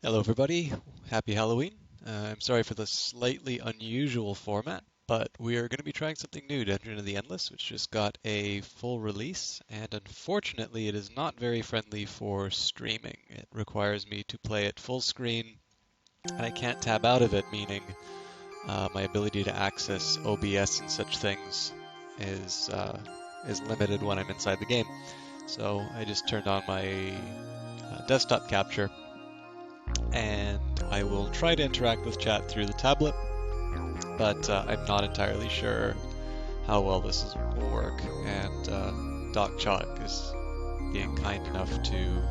Hello, everybody. Happy Halloween. I'm sorry for the slightly unusual format, but we are going to be trying something new, Dungeon of the Endless, which just got a full release, and unfortunately, it is not very friendly for streaming. It requires me to play it full screen, and I can't tab out of it, meaning my ability to access OBS and such things is limited when I'm inside the game. So I just turned on my desktop capture and I will try to interact with chat through the tablet, but I'm not entirely sure how well will work. And Doc Chalk is being kind enough to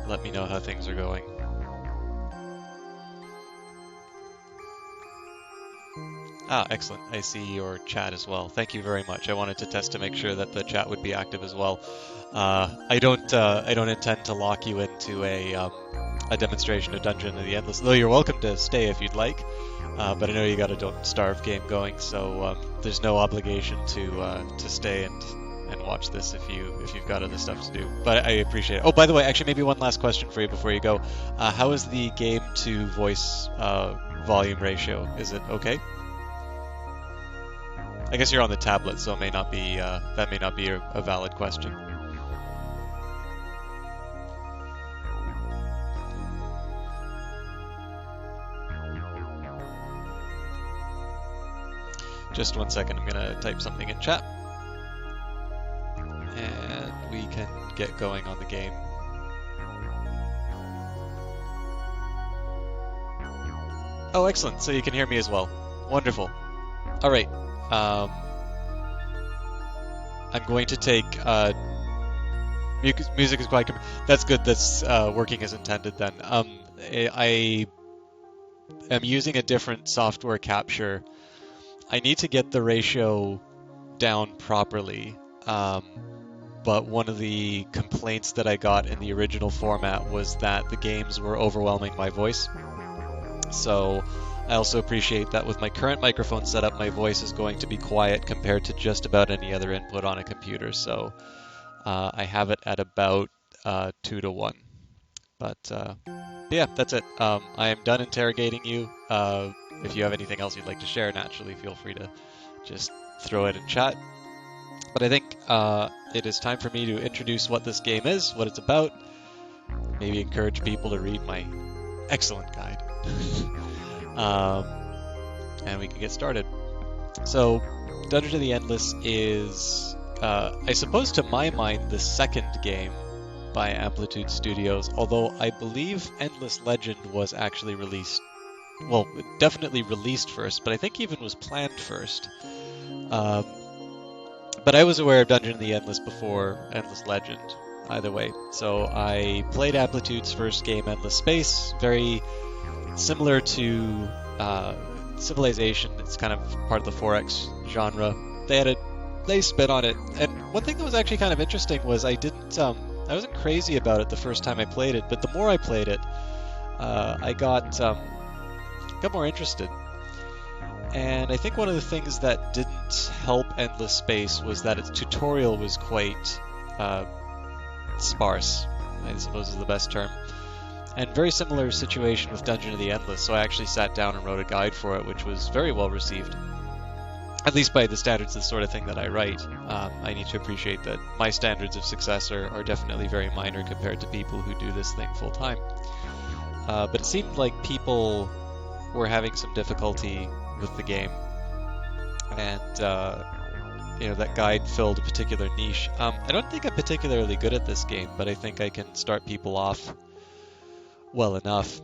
let me know how things are going. Ah, excellent. I see your chat as well. Thank you very much. I wanted to test to make sure that the chat would be active as well. I don't intend to lock you into a demonstration of Dungeon of the Endless, though you're welcome to stay if you'd like. But I know you got a Don't Starve game going, so there's no obligation to stay and watch this if you've got other stuff to do. But I appreciate it. Oh, by the way, actually, maybe one last question for you before you go. How is the game to voice volume ratio? Is it okay? I guess you're on the tablet, so it may not be that may not be a valid question. Just one second, I'm gonna type something in chat, and we can get going on the game. Oh, excellent! So you can hear me as well. Wonderful. All right. I'm going to take music is quite. That's good. That's working as intended. Then I am using a different software capture. I need to get the ratio down properly. But one of the complaints that I got in the original format was that the games were overwhelming my voice. So I also appreciate that with my current microphone setup, my voice is going to be quiet compared to just about any other input on a computer. So I have it at about 2 to 1. But yeah, that's it. I am done interrogating you. If you have anything else you'd like to share, naturally, feel free to just throw it in chat. But I think it is time for me to introduce what this game is, what it's about, maybe encourage people to read my excellent guide. And we can get started. So, Dungeon of the Endless is, I suppose to my mind, the second game by Amplitude Studios, although I believe Endless Legend was actually released, well, definitely released first, but I think even was planned first. But I was aware of Dungeon of the Endless before Endless Legend, either way. So I played Amplitude's first game, Endless Space, very similar to Civilization. It's kind of part of the 4X genre. They spit on it. And one thing that was actually kind of interesting was I wasn't crazy about it the first time I played it, but the more I played it, I got more interested. And I think one of the things that didn't help Endless Space was that its tutorial was quite sparse, I suppose is the best term. And very similar situation with Dungeon of the Endless, so I actually sat down and wrote a guide for it, which was very well received. At least by the standards of the sort of thing that I write. I need to appreciate that my standards of success are definitely very minor compared to people who do this thing full time. But it seemed like people were having some difficulty with the game, and that guide filled a particular niche. I don't think I'm particularly good at this game, but I think I can start people off well enough.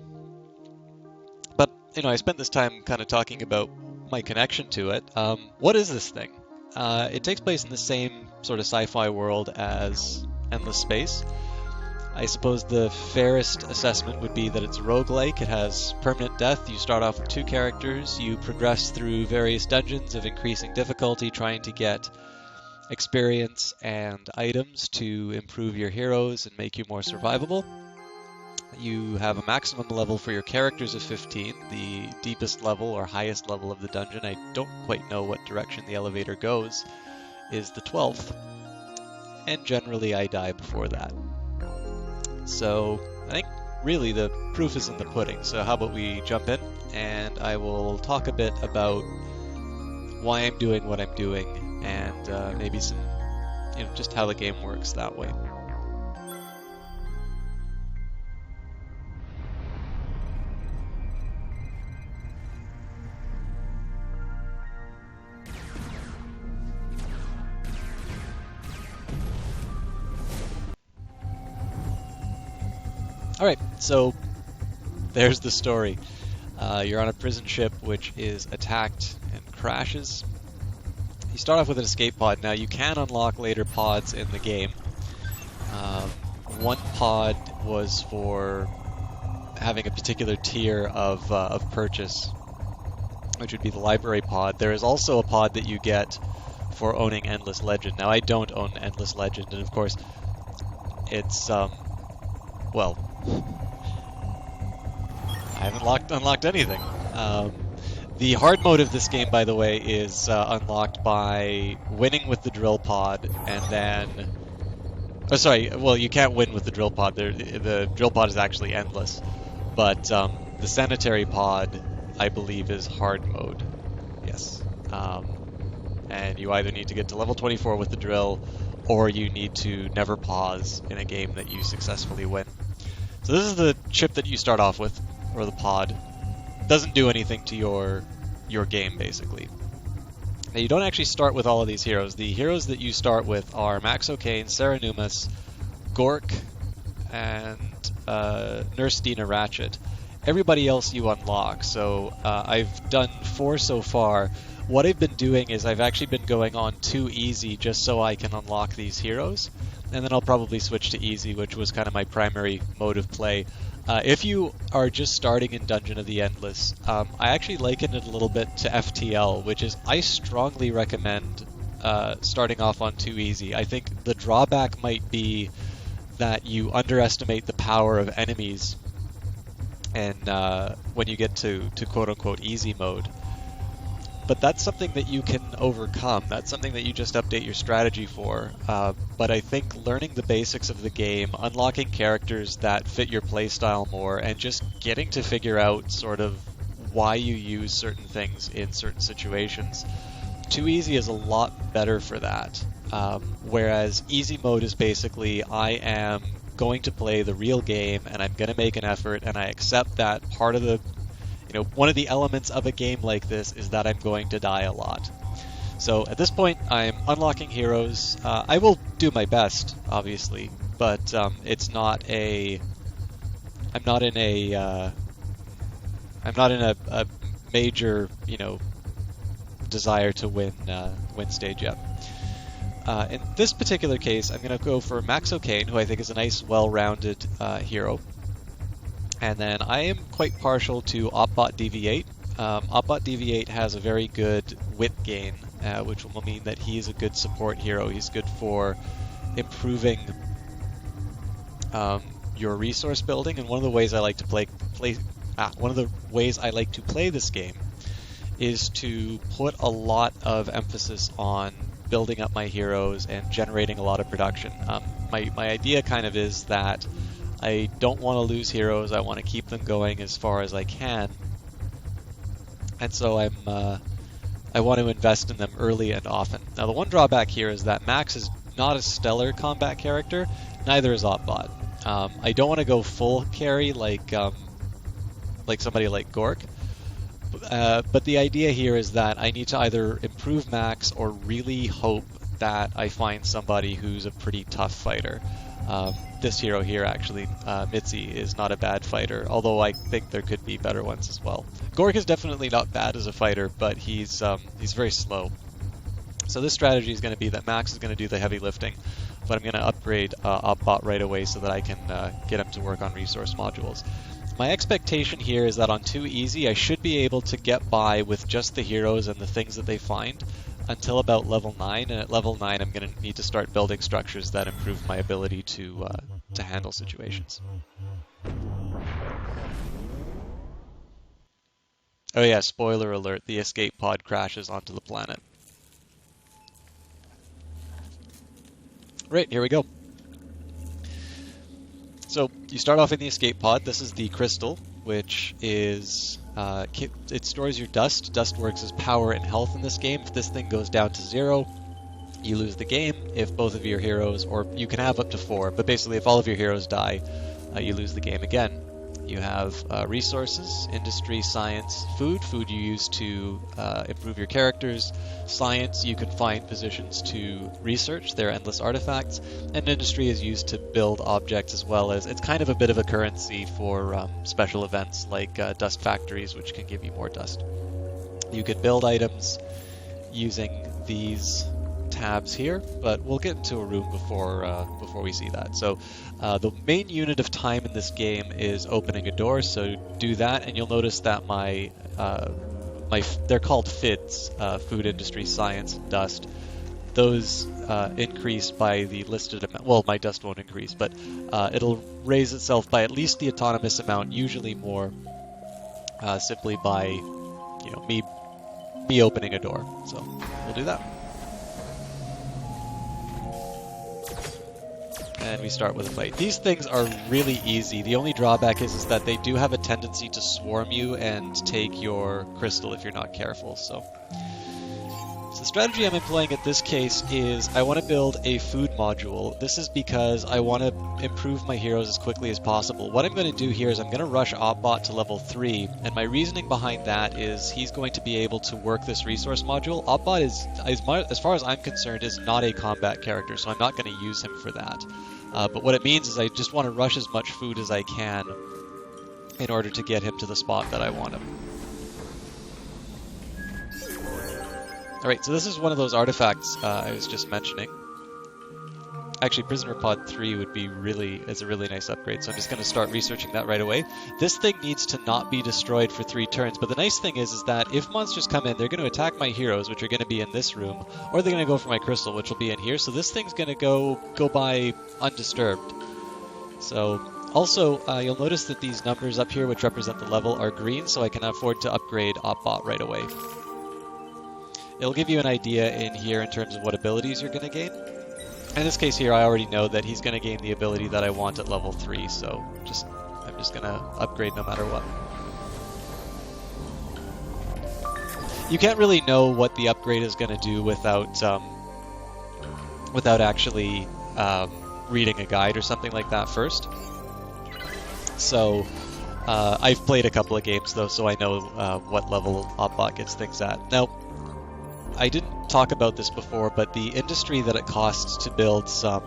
But I spent this time kind of talking about my connection to it. What is this thing? It takes place in the same sort of sci-fi world as Endless Space. I suppose the fairest assessment would be that it's a roguelike. It has permanent death. You start off with 2 characters. You progress through various dungeons of increasing difficulty, trying to get experience and items to improve your heroes and make you more survivable. You have a maximum level for your characters of 15. The deepest level or highest level of the dungeon, I don't quite know what direction the elevator goes, is the 12th. And generally I die before that. So I think really the proof is in the pudding. So how about we jump in, and I will talk a bit about why I'm doing what I'm doing, and maybe some, just how the game works that way. Alright, so there's the story. You're on a prison ship which is attacked and crashes. You start off with an escape pod. Now you can unlock later pods in the game. One pod was for having a particular tier of purchase, which would be the library pod. There is also a pod that you get for owning Endless Legend. Now I don't own Endless Legend, and of course it's well, I haven't unlocked anything. The hard mode of this game, by the way, is unlocked by winning with the drill pod, and then... Oh, sorry, well, you can't win with the drill pod. The drill pod is actually endless. But the sanitary pod, I believe, is hard mode. Yes. And you either need to get to level 24 with the drill, or you need to never pause in a game that you successfully win. So this is the ship that you start off with, or the pod. Doesn't do anything to your game, basically. Now, you don't actually start with all of these heroes. The heroes that you start with are Max O'Kane, Saranumis, Gork, and Nurse Dina Ratchet. Everybody else you unlock. So I've done 4 so far. What I've been doing is I've actually been going on 2 easy just so I can unlock these heroes. And then I'll probably switch to easy, which was kind of my primary mode of play. If you are just starting in Dungeon of the Endless, I actually liken it a little bit to FTL, which is I strongly recommend starting off on 2 easy. I think the drawback might be that you underestimate the power of enemies and when you get to quote-unquote easy mode. But that's something that you can overcome. That's something that you just update your strategy for. But I think learning the basics of the game, unlocking characters that fit your playstyle more, and just getting to figure out sort of why you use certain things in certain situations. 2 easy is a lot better for that. Whereas easy mode is basically, I am going to play the real game, and I'm going to make an effort, and I accept that part of the... one of the elements of a game like this is that I'm going to die a lot. So at this point, I'm unlocking heroes. I will do my best, obviously, but it's not a... I'm not in a major, desire to win stage yet. In this particular case, I'm going to go for Max O'Kane, who I think is a nice, well-rounded hero. And then I am quite partial to Opbot DV8. Opbot DV8 has a very good wit gain, which will mean that he's a good support hero. He's good for improving your resource building. And one of the ways I like to play this game is to put a lot of emphasis on building up my heroes and generating a lot of production. My idea kind of is that I don't want to lose heroes. I want to keep them going as far as I can, and so I want to invest in them early and often. Now, the one drawback here is that Max is not a stellar combat character. Neither is Opbot. I don't want to go full carry like somebody like Gork. But the idea here is that I need to either improve Max or really hope that I find somebody who's a pretty tough fighter. This hero here, actually, Mitzi, is not a bad fighter, although I think there could be better ones as well. Gork is definitely not bad as a fighter, but he's very slow. So this strategy is going to be that Max is going to do the heavy lifting, but I'm going to upgrade Opbot right away so that I can get him to work on resource modules. My expectation here is that on 2 easy, I should be able to get by with just the heroes and the things that they find until about level 9, and at level 9 I'm going to need to start building structures that improve my ability to handle situations. Oh yeah, spoiler alert, the escape pod crashes onto the planet. Right, here we go. So you start off in the escape pod. This is the crystal, which is it stores your dust. Dust works as power and health in this game. If this thing goes down to 0, you lose the game. If both of your heroes, or you can have up to 4, but basically if all of your heroes die, you lose the game again. You have resources, industry, science, food. Food you use to improve your characters. Science, you can find positions to research. There are endless artifacts. And industry is used to build objects, as well as it's kind of a bit of a currency for special events like dust factories, which can give you more dust. You could build items using these tabs here, but we'll get into a room before we see that. So the main unit of time in this game is opening a door, so do that, and you'll notice that my they're called FIDs, food, industry, science, and dust. Those increase by the listed amount. Well, my dust won't increase, but it'll raise itself by at least the autonomous amount, usually more, simply by me opening a door. So we'll do that. And we start with a fight. These things are really easy. The only drawback is that they do have a tendency to swarm you and take your crystal if you're not careful. So the strategy I'm employing at this case is I want to build a food module. This is because I want to improve my heroes as quickly as possible. What I'm going to do here is I'm going to rush Opbot to level 3, and my reasoning behind that is he's going to be able to work this resource module. Opbot is, as far as I'm concerned, is not a combat character, so I'm not going to use him for that. But what it means is I just want to rush as much food as I can in order to get him to the spot that I want him. Alright, so this is one of those artifacts I was just mentioning. Actually, Prisoner Pod 3 is a really nice upgrade, so I'm just going to start researching that right away. This thing needs to not be destroyed for 3 turns, but the nice thing is that if monsters come in, they're going to attack my heroes, which are going to be in this room, or they're going to go for my crystal, which will be in here, so this thing's going to go by undisturbed. So, also, you'll notice that these numbers up here, which represent the level, are green, so I can afford to upgrade Opbot right away. It'll give you an idea in here in terms of what abilities you're going to gain. In this case here, I already know that he's going to gain the ability that I want at level 3, so I'm just going to upgrade no matter what. You can't really know what the upgrade is going to do without actually reading a guide or something like that first. So I've played a couple of games though, so I know what level Opbot gets things at. Now, I didn't talk about this before, but the industry that it costs to build some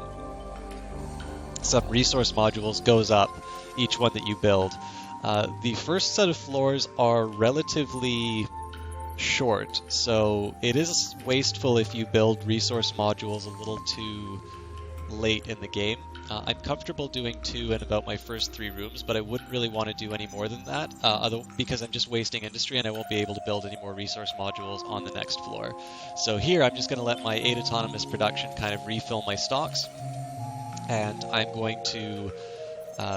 resource modules goes up, each one that you build. The first set of floors are relatively short, so it is wasteful if you build resource modules a little too late in the game. I'm comfortable doing 2 in about my first 3 rooms, but I wouldn't really want to do any more than that, because I'm just wasting industry and I won't be able to build any more resource modules on the next floor. So here I'm just going to let my 8 autonomous production kind of refill my stocks, and I'm going to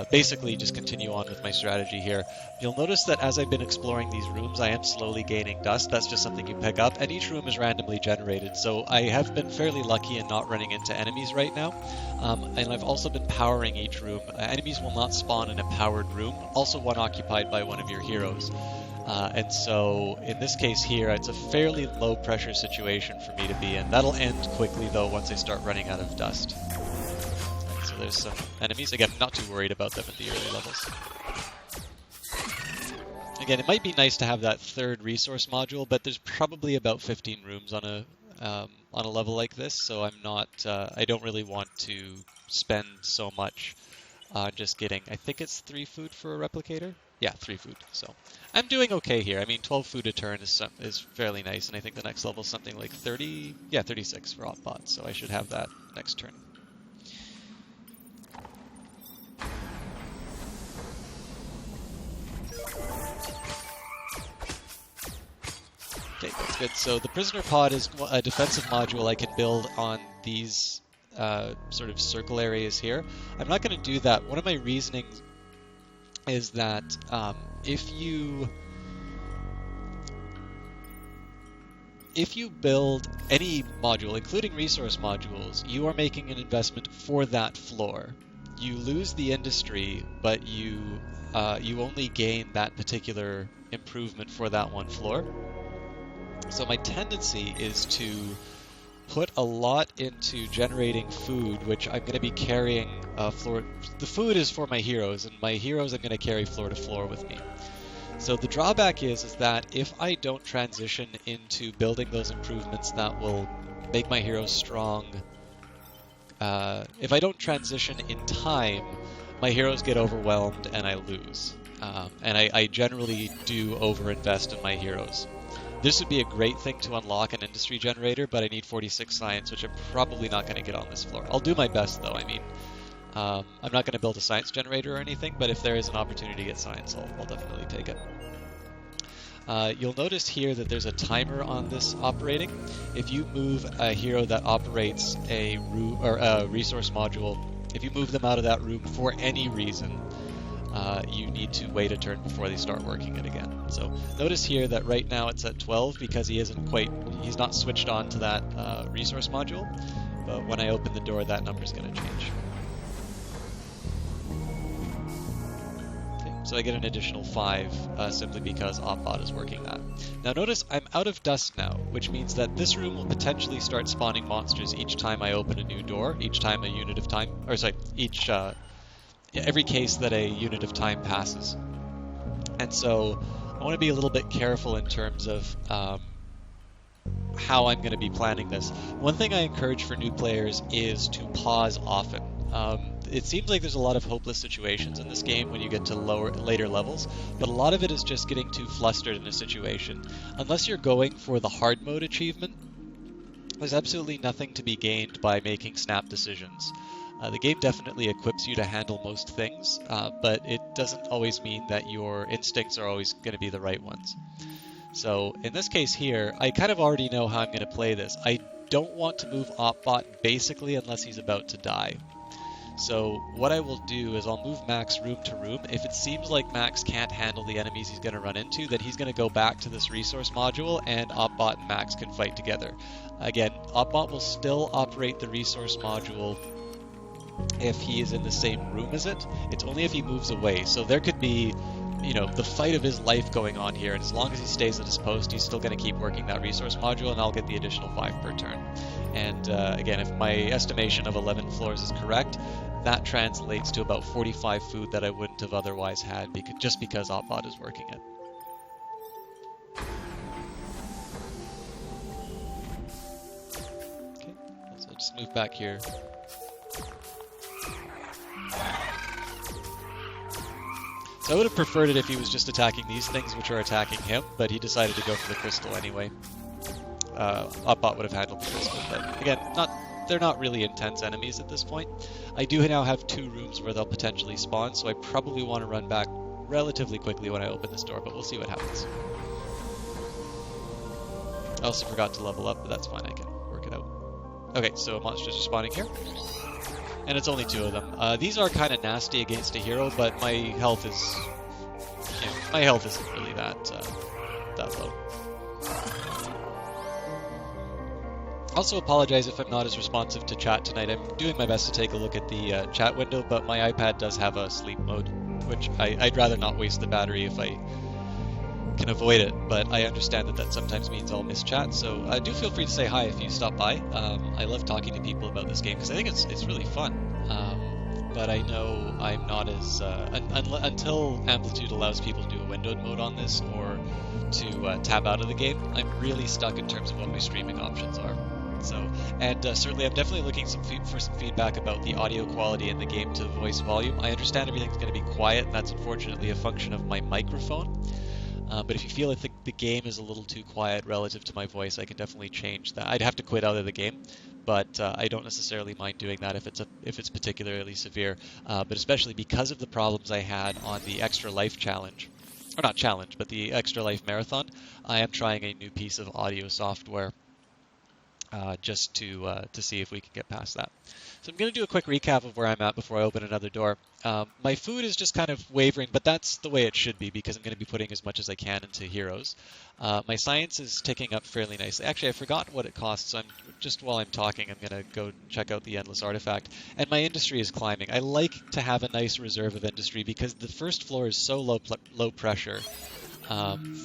basically just continue on with my strategy here. You'll notice that as I've been exploring these rooms, I am slowly gaining dust. That's just something you pick up, and each room is randomly generated, so I have been fairly lucky in not running into enemies right now. And I've also been powering each room. Enemies will not spawn in a powered room, also one occupied by one of your heroes. And so in this case here, it's a fairly low pressure situation for me to be in. That'll end quickly though once I start running out of dust. Right, so there's some enemies. Again, I'm not too worried about them at the early levels. Again, it might be nice to have that 3rd resource module, but there's probably about 15 rooms on a level like this, so I'm not. I don't really want to spend so much on just getting. I think it's 3 food for a replicator. Yeah, 3 food. So I'm doing okay here. I mean, 12 food a turn is fairly nice, and I think the next level is something like 30. Yeah, 36 for Opbot. So I should have that next turn. Okay, that's good. So the Prisoner Pod is a defensive module I can build on these sort of circle areas here. I'm not going to do that. One of my reasonings is that if you build any module, including resource modules, you are making an investment for that floor. you lose the industry, but you only gain that particular improvement for that one floor. So my tendency is to put a lot into generating food, which I'm going to be carrying floor. The food is for my heroes, and my heroes I'm going to carry floor to floor with me. So the drawback is that if I don't transition into building those improvements that will make my heroes strong, if I don't transition in time, my heroes get overwhelmed and I lose. And I generally do overinvest in my heroes. This would be a great thing to unlock an industry generator, but I need 46 science, which I'm probably not going to get on this floor. I'll do my best, though. I mean, I'm not going to build a science generator or anything, but if there is an opportunity to get science, I'll definitely take it. You'll notice here that there's a timer on this operating. If you move a hero that operates a resource module, if you move them out of that room for any reason, you need to wait a turn before they start working it again. So notice here that right now it's at 12 because he's not switched on to that resource module, but when I open the door, that number's going to change. Okay, so I get an additional 5 simply because OpBot is working that. Now notice I'm out of dust now, which means that this room will potentially start spawning monsters each time I open a new door, each time a unit of time, or sorry, every case that a unit of time passes. And so I want to be a little bit careful in terms of how I'm going to be planning this. One thing I encourage for new players is to pause often. It seems like there's a lot of hopeless situations in this game when you get to later levels, but a lot of it is just getting too flustered in a situation. Unless you're going for the hard mode achievement, there's absolutely nothing to be gained by making snap decisions. The game definitely equips you to handle most things, but it doesn't always mean that your instincts are always going to be the right ones. So in this case here, I kind of already know how I'm going to play this. I don't want to move OpBot basically unless he's about to die. So what I will do is I'll move Max room to room. If it seems like Max can't handle the enemies he's going to run into, then he's going to go back to this resource module and OpBot and Max can fight together. Again, OpBot will still operate the resource module if he is in the same room as it. It's only if he moves away. So there could be, the fight of his life going on here, and as long as he stays at his post, he's still going to keep working that resource module, and I'll get the additional 5 per turn. And again, if my estimation of 11 floors is correct, that translates to about 45 food that I wouldn't have otherwise had just because OpBot is working it. Okay, so I'll just move back here. So I would have preferred it if he was just attacking these things which are attacking him, but he decided to go for the crystal anyway. OpBot would have handled the crystal, but again, they're not really intense enemies at this point. I do now have 2 rooms where they'll potentially spawn, so I probably want to run back relatively quickly when I open this door, but we'll see what happens. I also forgot to level up, but that's fine, I can work it out. Okay, so monsters are spawning here. And it's only 2 of them. These are kind of nasty against a hero, but my health is, my health isn't really that low. Also apologize if I'm not as responsive to chat tonight. I'm doing my best to take a look at the chat window, but my iPad does have a sleep mode, which I'd rather not waste the battery if I can avoid it, but I understand that sometimes means I'll miss chat, so do feel free to say hi if you stop by. I love talking to people about this game because I think it's really fun, but I know I'm not as until Amplitude allows people to do a windowed mode on this or to tab out of the game, I'm really stuck in terms of what my streaming options are. So, and certainly I'm definitely looking for some feedback about the audio quality in the game to voice volume. I understand everything's going to be quiet, and that's unfortunately a function of my microphone. But if you feel like the game is a little too quiet relative to my voice, I can definitely change that. I'd have to quit out of the game, but I don't necessarily mind doing that if it's particularly severe. But especially because of the problems I had on the Extra Life challenge, or not challenge, but the Extra Life marathon, I am trying a new piece of audio software just to see if we can get past that. So I'm going to do a quick recap of where I'm at before I open another door. My food is just kind of wavering, but that's the way it should be because I'm going to be putting as much as I can into heroes. My science is ticking up fairly nicely. Actually, I forgot what it costs, so just while I'm talking, I'm going to go check out the Endless Artifact. And my industry is climbing. I like to have a nice reserve of industry because the first floor is so low pressure.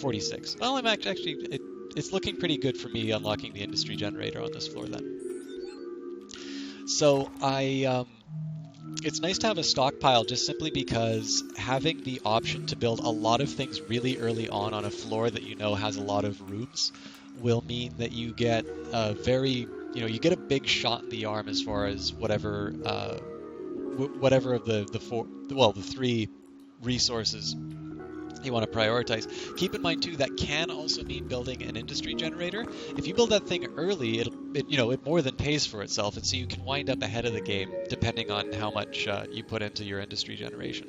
46. Well, I'm actually it's looking pretty good for me unlocking the industry generator on this floor then. So it's nice to have a stockpile just simply because having the option to build a lot of things really early on a floor that you know has a lot of rooms will mean that you get a you get a big shot in the arm as far as whatever of the three resources you want to prioritize. Keep in mind too that can also mean building an industry generator. If you build that thing early, it more than pays for itself, and so you can wind up ahead of the game depending on how much you put into your industry generation.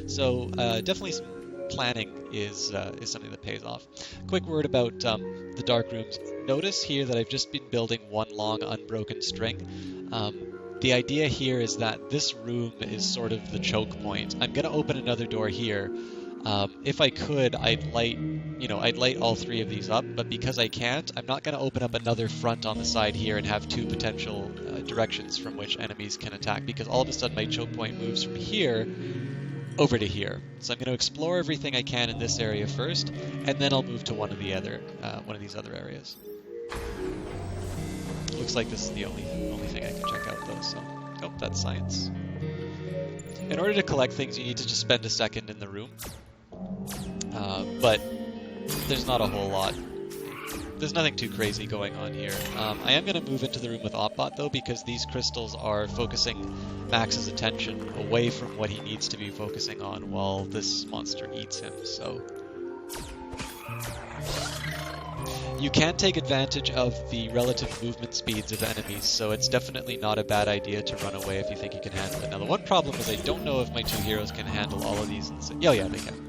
So definitely some planning is something that pays off. Quick word about the dark rooms. Notice here that I've just been building one long unbroken string. The idea here is that this room is sort of the choke point. I'm going to open another door here. If I could, I'd light all three of these up, but because I can't, I'm not going to open up another front on the side here and have two potential directions from which enemies can attack, because all of a sudden my choke point moves from here over to here. So I'm going to explore everything I can in this area first, and then I'll move to one of these other areas. Looks like this is the only thing I can check out though. So, oh, that's science. In order to collect things, you need to just spend a second in the room. But there's not a whole lot. There's nothing too crazy going on here. I am going to move into the room with Opbot though, because these crystals are focusing Max's attention away from what he needs to be focusing on while this monster eats him. So you can take advantage of the relative movement speeds of enemies, so it's definitely not a bad idea to run away if you think you can handle it. Now the one problem is I don't know if my two heroes can handle all of these. Yeah, they can.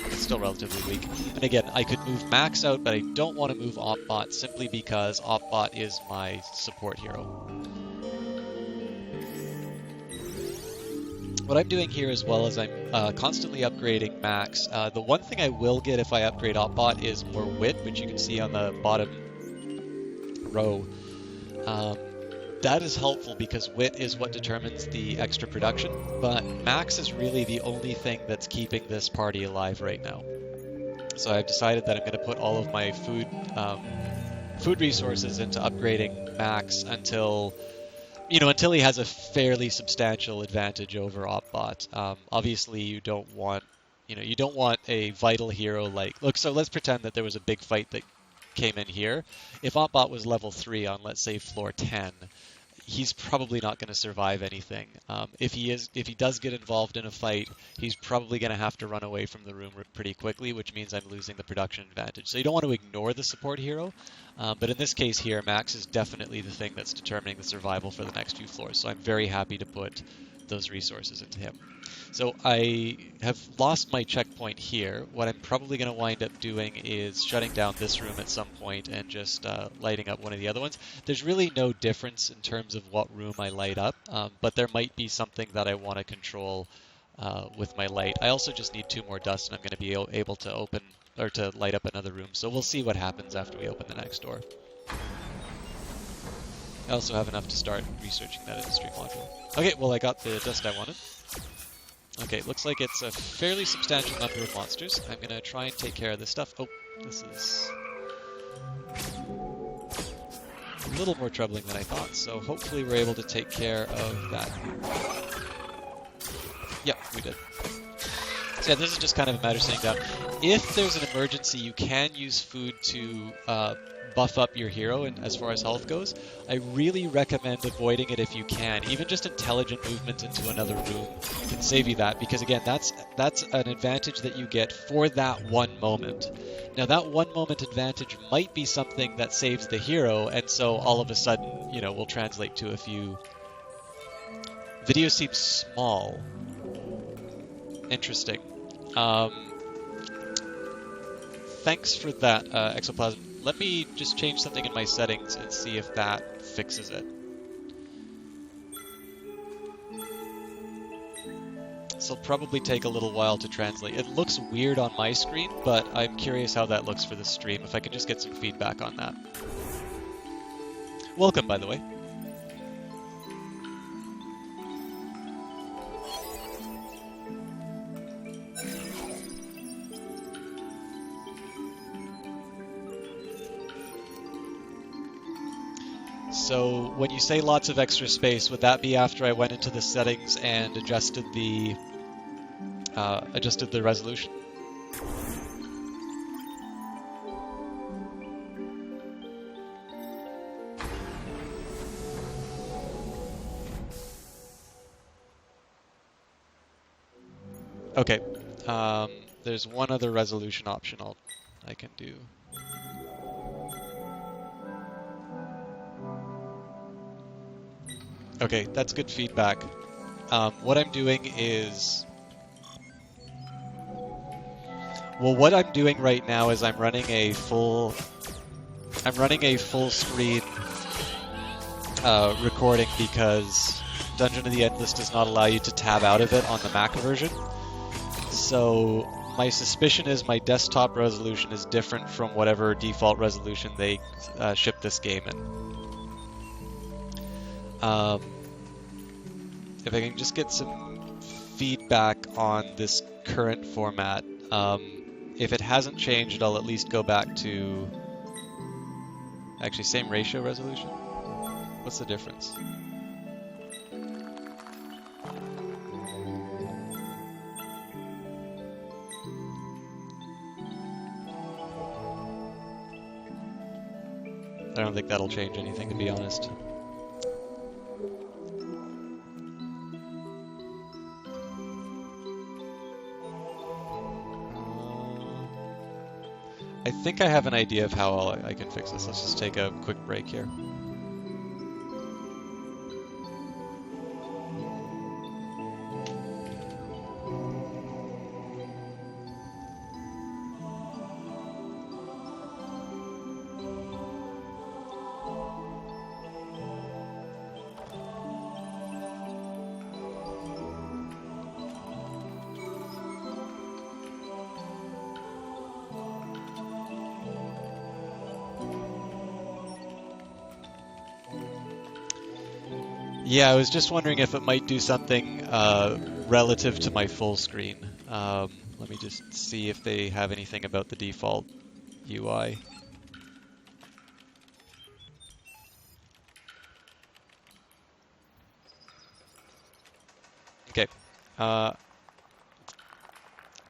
It's still relatively weak. And again, I could move Max out, but I don't want to move Opbot simply because Opbot is my support hero. What I'm doing here as well is I'm constantly upgrading Max. The one thing I will get if I upgrade Opbot is more wit, which you can see on the bottom row. That is helpful because wit is what determines the extra production, but Max is really the only thing that's keeping this party alive right now. So I've decided that I'm going to put all of my food resources into upgrading Max until he has a fairly substantial advantage over Opbot. Obviously, you don't want a vital hero look. So let's pretend that there was a big fight that came in here. If Opbot was level 3 on, let's say, floor 10, he's probably not going to survive anything. If he does get involved in a fight, he's probably going to have to run away from the room pretty quickly, which means I'm losing the production advantage. So you don't want to ignore the support hero, but in this case here, Max is definitely the thing that's determining the survival for the next few floors. So I'm very happy to put those resources into him. So I have lost my checkpoint here. What I'm probably going to wind up doing is shutting down this room at some point and just lighting up one of the other ones. There's really no difference in terms of what room I light up, but there might be something that I want to control with my light. I also just need 2 more dust, and I'm going to be able to open or to light up another room. So we'll see what happens after we open the next door. I also have enough to start researching that industry module. Okay, well I got the dust I wanted. Okay, looks like it's a fairly substantial number of monsters. I'm going to try and take care of this stuff. Oh, this is a little more troubling than I thought, so hopefully we're able to take care of that. Yep, we did. So yeah, this is just kind of a matter of sitting down. If there's an emergency, you can use food to buff up your hero and as far as health goes. I really recommend avoiding it if you can. Even just intelligent movement into another room can save you that, because again, that's an advantage that you get for that one moment. Now that one moment advantage might be something that saves the hero, and so all of a sudden, will translate to a few. Video seems small. Interesting. Thanks for that, Exoplasm. Let me just change something in my settings and see if that fixes it. This will probably take a little while to translate. It looks weird on my screen, but I'm curious how that looks for the stream, if I can just get some feedback on that. Welcome, by the way. So when you say lots of extra space, would that be after I went into the settings and adjusted the resolution? Okay. There's one other resolution option I can do. Okay, that's good feedback. What I'm doing is... Well, what I'm doing right now is I'm running a full screen recording because Dungeon of the Endless does not allow you to tab out of it on the Mac version. So my suspicion is my desktop resolution is different from whatever default resolution they ship this game in. If I can just get some feedback on this current format. If it hasn't changed, I'll at least go back to... Actually, same ratio resolution? What's the difference? I don't think that'll change anything, to be honest. I think I have an idea of how I can fix this. Let's just take a quick break here. Yeah, I was just wondering if it might do something relative to my full screen. Let me just see if they have anything about the default UI. Okay. I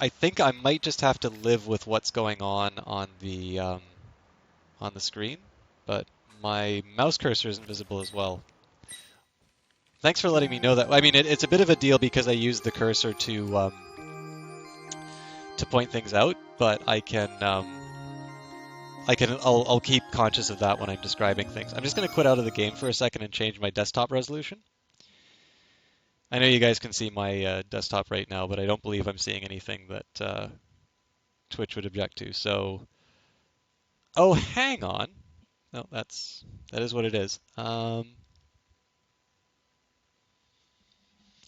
think I might just have to live with what's going on the screen, but my mouse cursor isn't visible as well. Thanks for letting me know that. I mean, it's a bit of a deal because I use the cursor to point things out, but I'll keep conscious of that when I'm describing things. I'm just going to quit out of the game for a second and change my desktop resolution. I know you guys can see my desktop right now, but I don't believe I'm seeing anything that Twitch would object to. So, oh, hang on. No, that is what it is.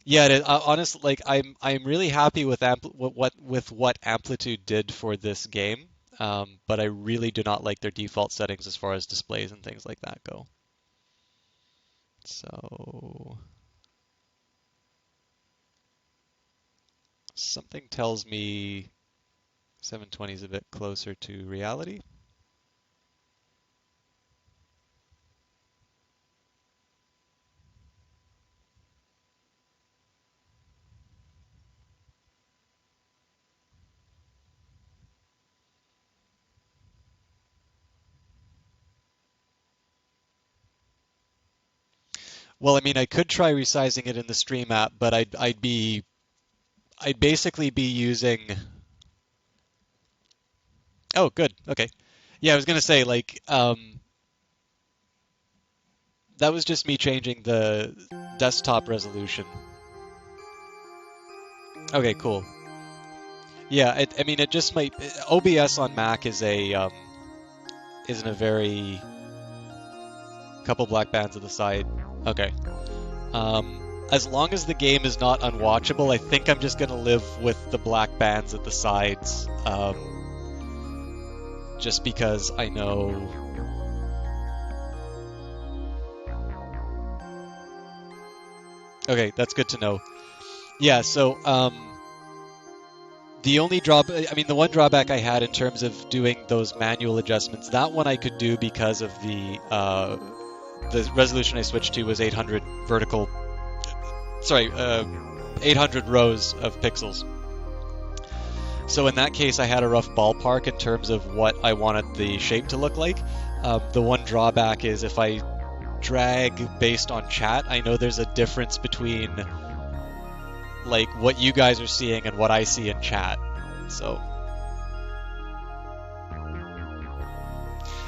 Yeah, honestly, like I'm really happy with what Amplitude did for this game, but I really do not like their default settings as far as displays and things like that go. So something tells me 720 is a bit closer to reality. Well, I mean, I could try resizing it in the Stream app, but I'd basically be using. Oh, good. Okay. Yeah, I was gonna say like that was just me changing the desktop resolution. Okay, cool. Yeah, I mean, it just might. OBS on Mac is a isn't a very... Couple black bands at the side. Okay. As long as the game is not unwatchable, I think I'm just going to live with the black bands at the sides. Just because I know... Okay, that's good to know. Yeah, so, the only the one drawback I had in terms of doing those manual adjustments, that one I could do because of the resolution I switched to was 800 vertical... Sorry, 800 rows of pixels. So in that case, I had a rough ballpark in terms of what I wanted the shape to look like. The one drawback is if I drag based on chat, I know there's a difference between like what you guys are seeing and what I see in chat. So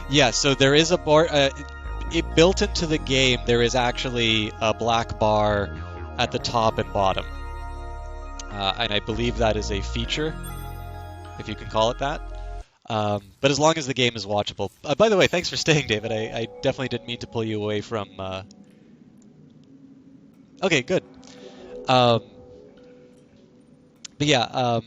yeah, so there is a bar. It built into the game. There is actually a black bar at the top and bottom, and I believe that is a feature, if you can call it that. But as long as the game is watchable. By the way, thanks for staying, David. I definitely didn't mean to pull you away from... Okay, good. But yeah,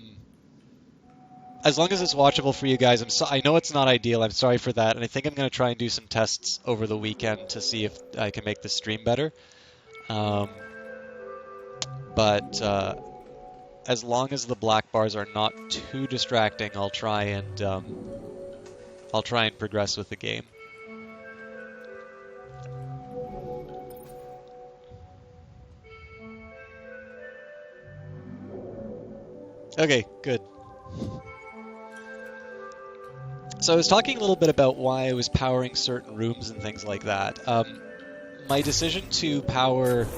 as long as it's watchable for you guys, I know it's not ideal. I'm sorry for that. And I think I'm going to try and do some tests over the weekend to see if I can make the stream better. But as long as the black bars are not too distracting, I'll try and progress with the game. Okay, good. So I was talking a little bit about why I was powering certain rooms and things like that. My decision to power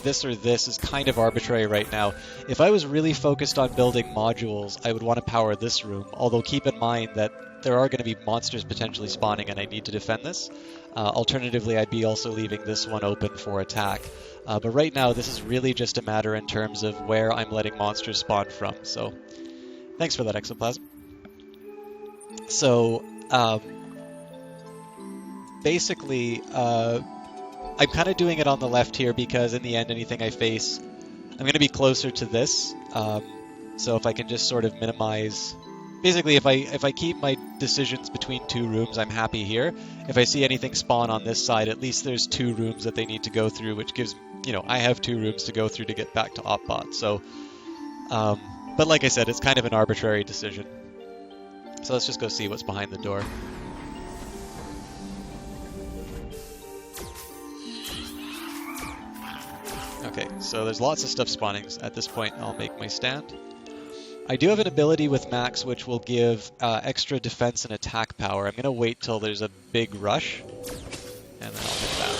this or this is kind of arbitrary right now. If I was really focused on building modules, I would want to power this room, although keep in mind that there are going to be monsters potentially spawning and I need to defend this. Alternatively, I'd be also leaving this one open for attack. But right now, this is really just a matter in terms of where I'm letting monsters spawn from. So, thanks for that, Exoplasm. So, basically, I'm kind of doing it on the left here because in the end, anything I face, I'm going to be closer to this. So if I can just sort of minimize... Basically, if I keep my decisions between two rooms, I'm happy here. If I see anything spawn on this side, at least there's two rooms that they need to go through, which gives... I have two rooms to go through to get back to Opbot. So, but like I said, it's kind of an arbitrary decision. So let's just go see what's behind the door. Okay, so there's lots of stuff spawning. At this point, I'll make my stand. I do have an ability with Max which will give extra defense and attack power. I'm going to wait till there's a big rush, and then I'll hit that.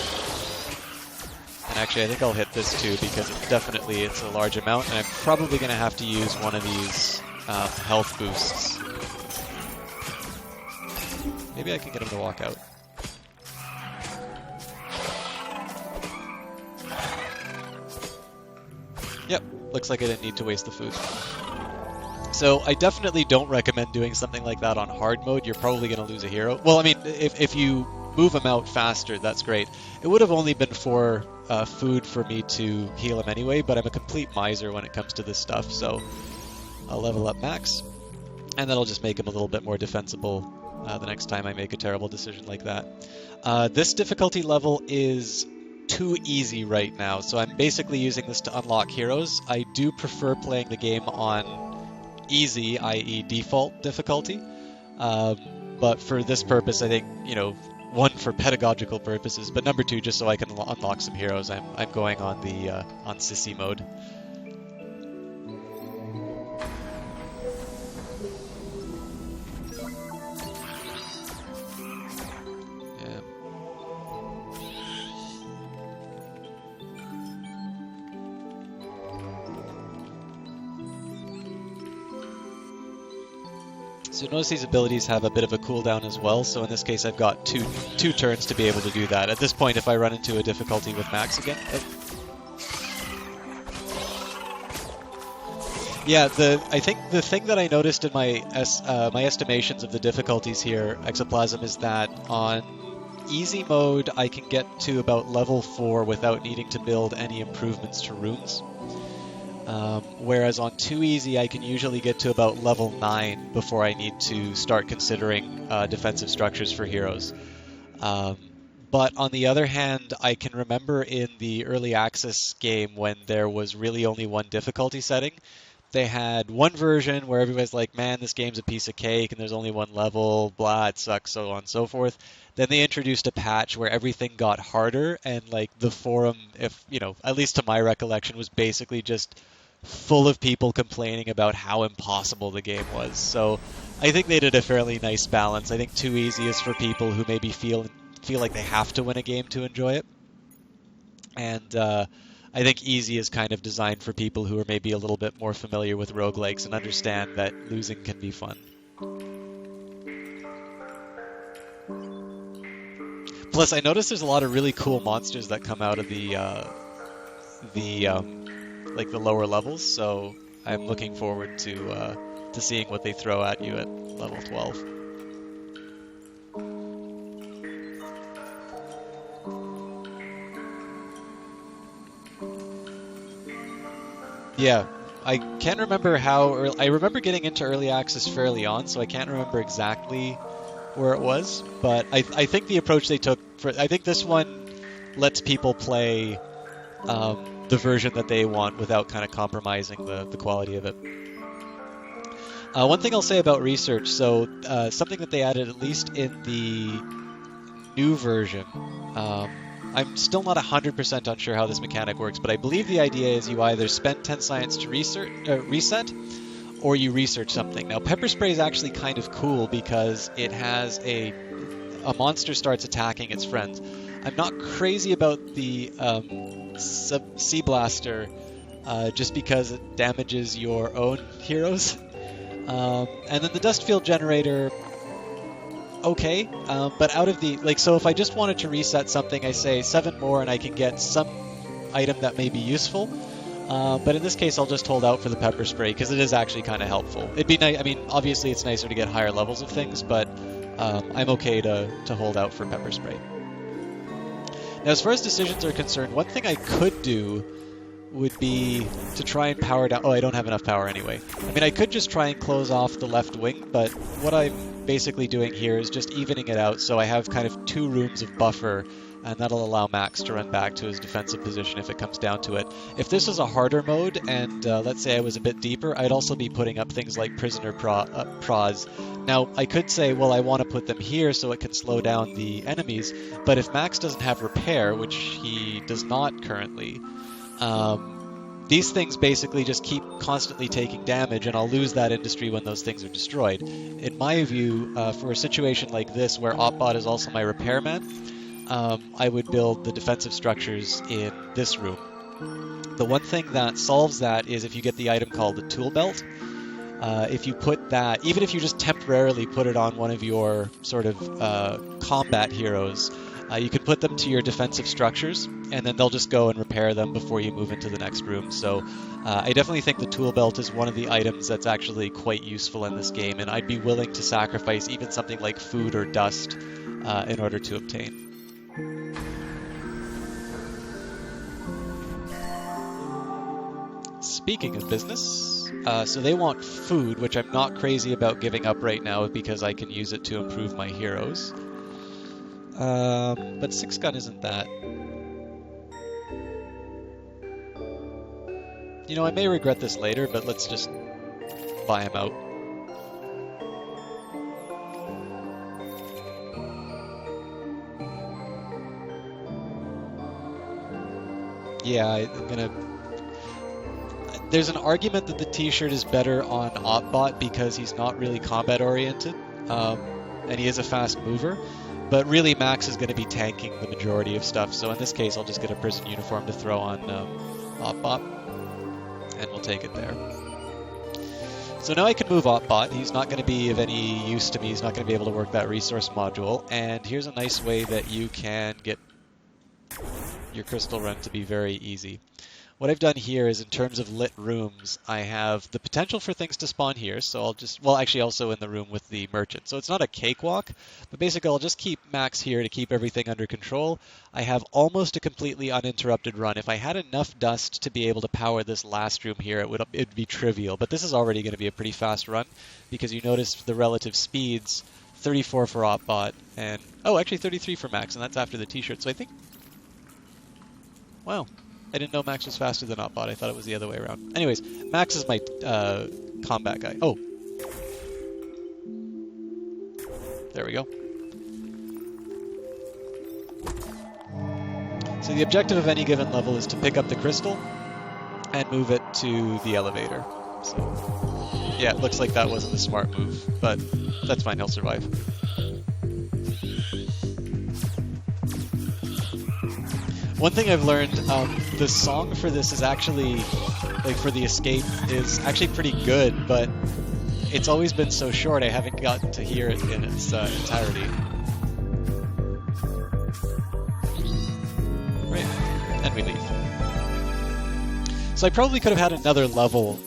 And actually, I think I'll hit this too, because it's a large amount, and I'm probably going to have to use one of these health boosts. Maybe I can get him to walk out. Yep, looks like I didn't need to waste the food. So I definitely don't recommend doing something like that on hard mode. You're probably going to lose a hero. Well, I mean, if you move him out faster, that's great. It would have only been for food for me to heal him anyway, but I'm a complete miser when it comes to this stuff, so I'll level up Max, and that'll just make him a little bit more defensible the next time I make a terrible decision like that. This difficulty level is too easy right now, so I'm basically using this to unlock heroes. I do prefer playing the game on easy, i.e. default difficulty, but for this purpose, I think, one, for pedagogical purposes, but number two, just so I can unlock some heroes, I'm going on the on Sissy mode. So notice these abilities have a bit of a cooldown as well, so in this case I've got two turns to be able to do that. At this point, if I run into a difficulty with Max again... Yeah, I think the thing that I noticed in my my estimations of the difficulties here, Exoplasm, is that on easy mode I can get to about level 4 without needing to build any improvements to runes. Whereas on too easy I can usually get to about level 9 before I need to start considering defensive structures for heroes. But on the other hand, I can remember in the early access game when there was really only one difficulty setting, they had one version where everybody's like, man, this game's a piece of cake and there's only one level, blah, it sucks, so on and so forth. Then they introduced a patch where everything got harder and like the forum, if you know, at least to my recollection, was basically just full of people complaining about how impossible the game was. So I think they did a fairly nice balance. I think too easy is for people who maybe feel like they have to win a game to enjoy it. And I think easy is kind of designed for people who are maybe a little bit more familiar with roguelikes and understand that losing can be fun. Plus, I noticed there's a lot of really cool monsters that come out of the lower levels, so I'm looking forward to seeing what they throw at you at level 12. Yeah, I can't remember I remember getting into early access fairly on, so I can't remember exactly where it was, but I think the approach they took I think this one lets people play the version that they want without kind of compromising the quality of it. One thing I'll say about research, so something that they added at least in the new version, I'm still not 100% unsure how this mechanic works, but I believe the idea is you either spend 10 science to reset, or you research something. Now, Pepper Spray is actually kind of cool because it has a monster starts attacking its friends. I'm not crazy about the Sea Blaster just because it damages your own heroes. And then the Dust Field Generator, okay, but out of the, so if I just wanted to reset something, I say 7 more and I can get some item that may be useful. But in this case, I'll just hold out for the Pepper Spray because it is actually kind of helpful. It'd be nice, I mean, obviously it's nicer to get higher levels of things, but I'm okay to hold out for Pepper Spray. Now, as far as decisions are concerned, one thing I could do would be to try and power down... Oh, I don't have enough power anyway. I mean, I could just try and close off the left wing, but what I'm basically doing here is just evening it out so I have kind of 2 rooms of buffer, and that'll allow Max to run back to his defensive position if it comes down to it. If this was a harder mode, and let's say I was a bit deeper, I'd also be putting up things like Prisoner Pros. Now, I could say, well, I want to put them here so it can slow down the enemies, but if Max doesn't have Repair, which he does not currently, these things basically just keep constantly taking damage, and I'll lose that industry when those things are destroyed. In my view, for a situation like this where Opbot is also my repairman, I would build the defensive structures in this room. The one thing that solves that is if you get the item called the Tool Belt. If you put that, even if you just temporarily put it on one of your sort of combat heroes, you can put them to your defensive structures, and then they'll just go and repair them before you move into the next room. So I definitely think the Tool Belt is one of the items that's actually quite useful in this game, and I'd be willing to sacrifice even something like food or dust in order to obtain. Speaking of business, so they want food, which I'm not crazy about giving up right now because I can use it to improve my heroes. But 6-gun isn't that. You know, I may regret this later, but let's just buy him out. Yeah, I'm gonna... There's an argument that the t-shirt is better on Opbot because he's not really combat oriented, and he is a fast mover. But really, Max is going to be tanking the majority of stuff, so in this case, I'll just get a prison uniform to throw on Opbot, and we'll take it there. So now I can move Opbot. He's not going to be of any use to me. He's not going to be able to work that resource module, and here's a nice way that you can get your crystal run to be very easy. what I've done here is in terms of lit rooms, I have the potential for things to spawn here. So I'll just, well, actually also in the room with the merchant. So it's not a cakewalk, but basically I'll just keep Max here to keep everything under control. I have almost a completely uninterrupted run. If I had enough dust to be able to power this last room here, it'd be trivial. But this is already going to be a pretty fast run because you notice the relative speeds, 34 for Opbot, and, oh, actually 33 for Max, and that's after the t-shirt. So I think, wow. I didn't know Max was faster than Opbot. I thought it was the other way around. Anyways, Max is my combat guy. Oh. There we go. So the objective of any given level is to pick up the crystal and move it to the elevator. So, yeah, it looks like that wasn't a smart move, but that's fine. He'll survive. One thing I've learned, the song for this is actually, like for the escape, is actually pretty good, but it's always been so short I haven't gotten to hear it in its entirety. Right, and we leave. So I probably could have had another level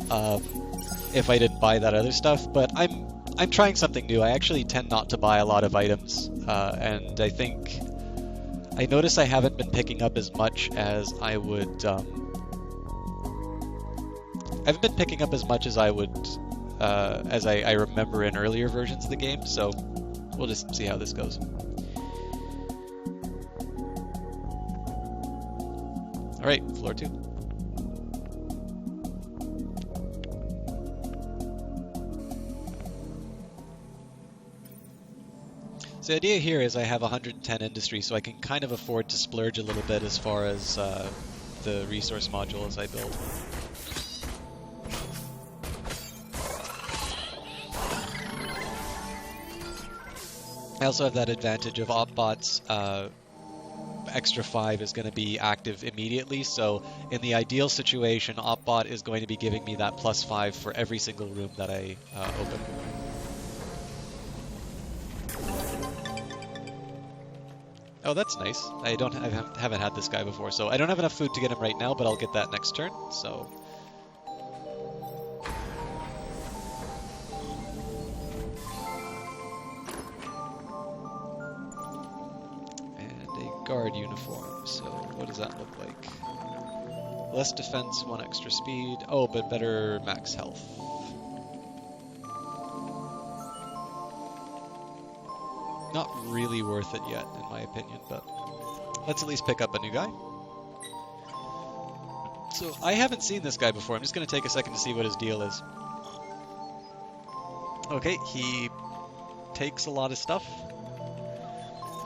if I didn't buy that other stuff, but I'm trying something new. I actually tend not to buy a lot of items, and I notice I haven't been picking up as much as I would. I haven't been picking up as much as I would, as I remember in earlier versions of the game. So we'll just see how this goes. All right, floor 2. So the idea here is I have 110 industry, so I can kind of afford to splurge a little bit as far as the resource module as I build. I also have that advantage of Opbot's extra 5 is going to be active immediately, so in the ideal situation, Opbot is going to be giving me that +5 for every single room that I open. Oh, that's nice. I haven't had this guy before, so I don't have enough food to get him right now, but I'll get that next turn, so... And a guard uniform, so what does that look like? Less defense, 1 extra speed. Oh, but better max health. Not really worth it yet, in my opinion, but let's at least pick up a new guy. So I haven't seen this guy before. I'm just going to take a second to see what his deal is. Okay, he takes a lot of stuff.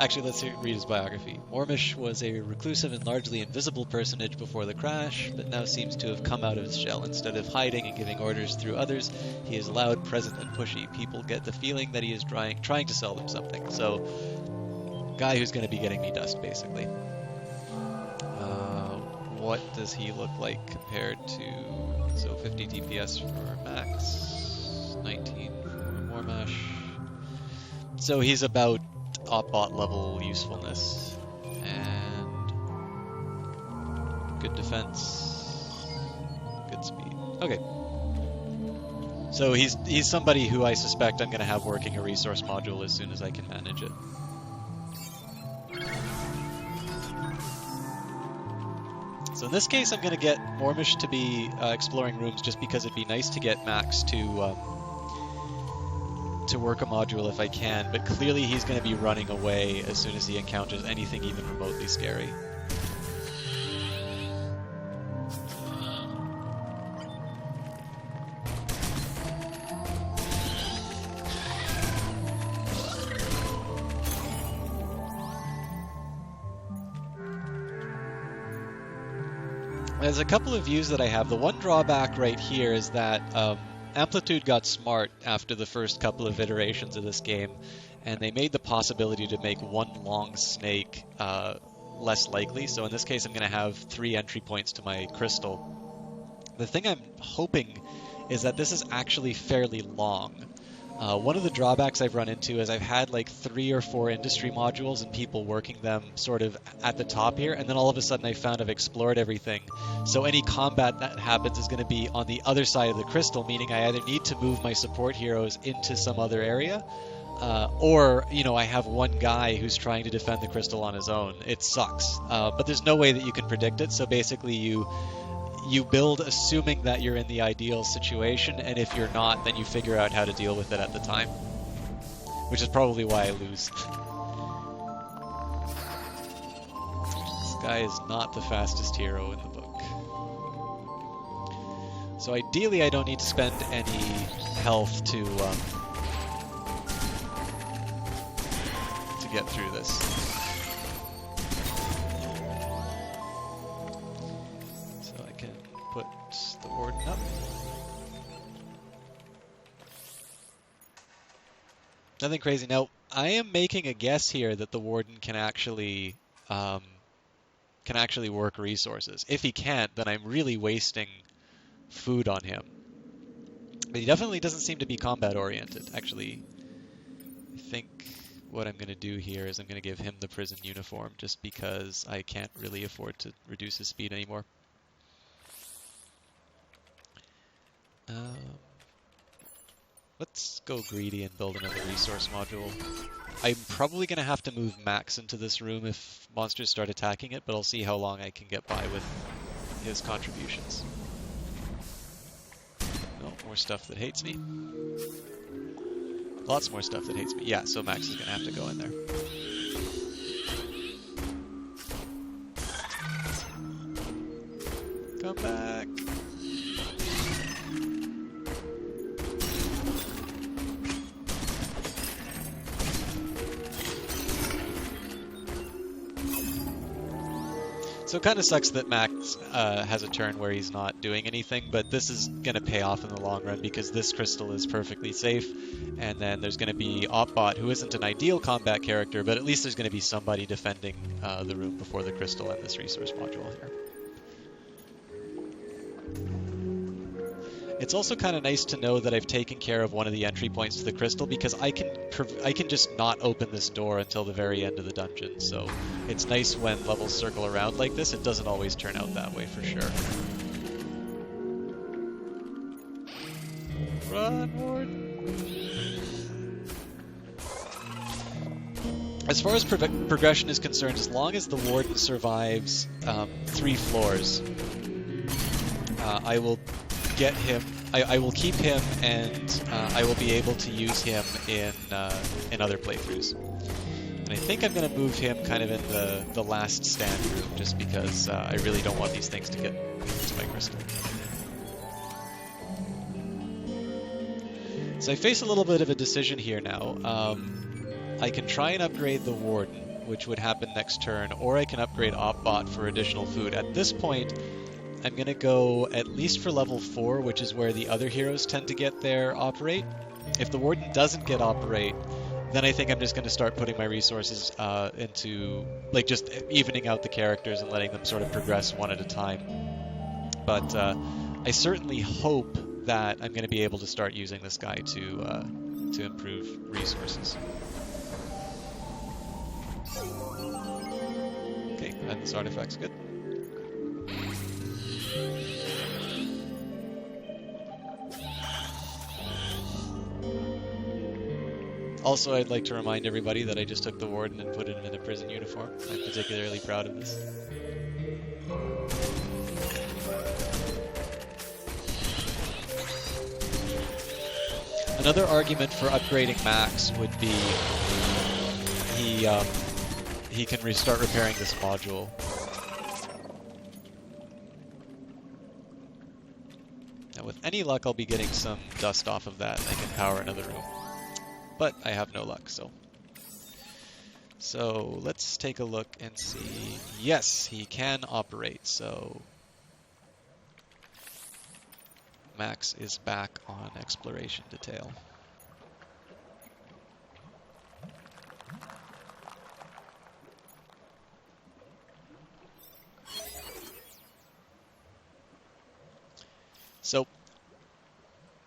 Actually, let's read his biography. Ormish was a reclusive and largely invisible personage before the crash, but now seems to have come out of his shell. Instead of hiding and giving orders through others, he is loud, present, and pushy. People get the feeling that he is trying to sell them something. So, guy who's going to be getting me dust, basically. What does he look like compared to... So, 50 DPS for Max, 19 for Mormash. So he's about Opbot level usefulness, and good defense, good speed. Okay. So he's somebody who I suspect I'm going to have working a resource module as soon as I can manage it. So in this case, I'm going to get Mormish to be exploring rooms just because it'd be nice to get Max to work a module if I can, but clearly he's going to be running away as soon as he encounters anything even remotely scary. There's a couple of views that I have. The one drawback right here is that Amplitude got smart after the first couple of iterations of this game, and they made the possibility to make one long snake less likely. So in this case, I'm going to have 3 entry points to my crystal. The thing I'm hoping is that this is actually fairly long. One of the drawbacks I've run into is I've had like 3 or 4 industry modules and people working them sort of at the top here, and then all of a sudden I found I've explored everything. So any combat that happens is going to be on the other side of the crystal, meaning I either need to move my support heroes into some other area, or, you know, I have one guy who's trying to defend the crystal on his own. It sucks. But there's no way that you can predict it, so basically you build assuming that you're in the ideal situation, and if you're not, then you figure out how to deal with it at the time. Which is probably why I lose. This guy is not the fastest hero in the book. So ideally I don't need to spend any health to get through this. Put the warden up. Nothing crazy. Now, I am making a guess here that the warden can actually work resources. If he can't, then I'm really wasting food on him. But he definitely doesn't seem to be combat oriented. Actually, I think what I'm going to do here is I'm going to give him the prison uniform just because I can't really afford to reduce his speed anymore. Let's go greedy and build another resource module. I'm probably going to have to move Max into this room if monsters start attacking it, but I'll see how long I can get by with his contributions. Oh, more stuff that hates me. Lots more stuff that hates me. Yeah, so Max is going to have to go in there. Come back! So it kind of sucks that Max has a turn where he's not doing anything, but this is going to pay off in the long run because this crystal is perfectly safe, and then there's going to be Opbot, who isn't an ideal combat character, but at least there's going to be somebody defending the room before the crystal and this resource module here. It's also kind of nice to know that I've taken care of one of the entry points to the crystal, because I can just not open this door until the very end of the dungeon. So it's nice when levels circle around like this. It doesn't always turn out that way for sure. Run, Warden! As far as progression is concerned, as long as the Warden survives 3 floors, I will get him. I will keep him, and I will be able to use him in other playthroughs. And I think I'm going to move him kind of in the last stand room, just because I really don't want these things to get to my crystal. So I face a little bit of a decision here now. I can try and upgrade the Warden, which would happen next turn, or I can upgrade Opbot for additional food. At this point, I'm going to go at least for level 4, which is where the other heroes tend to get their Operate. If the Warden doesn't get Operate, then I think I'm just going to start putting my resources into, like, just evening out the characters and letting them sort of progress one at a time. But I certainly hope that I'm going to be able to start using this guy to improve resources. Okay, and this artifact's good. Also, I'd like to remind everybody that I just took the Warden and put him in a prison uniform. I'm particularly proud of this. Another argument for upgrading Max would be he can start repairing this module. Now, with any luck, I'll be getting some dust off of that, and I can power another room. But I have no luck, so let's take a look and see. Yes, he can operate, so Max is back on exploration detail. So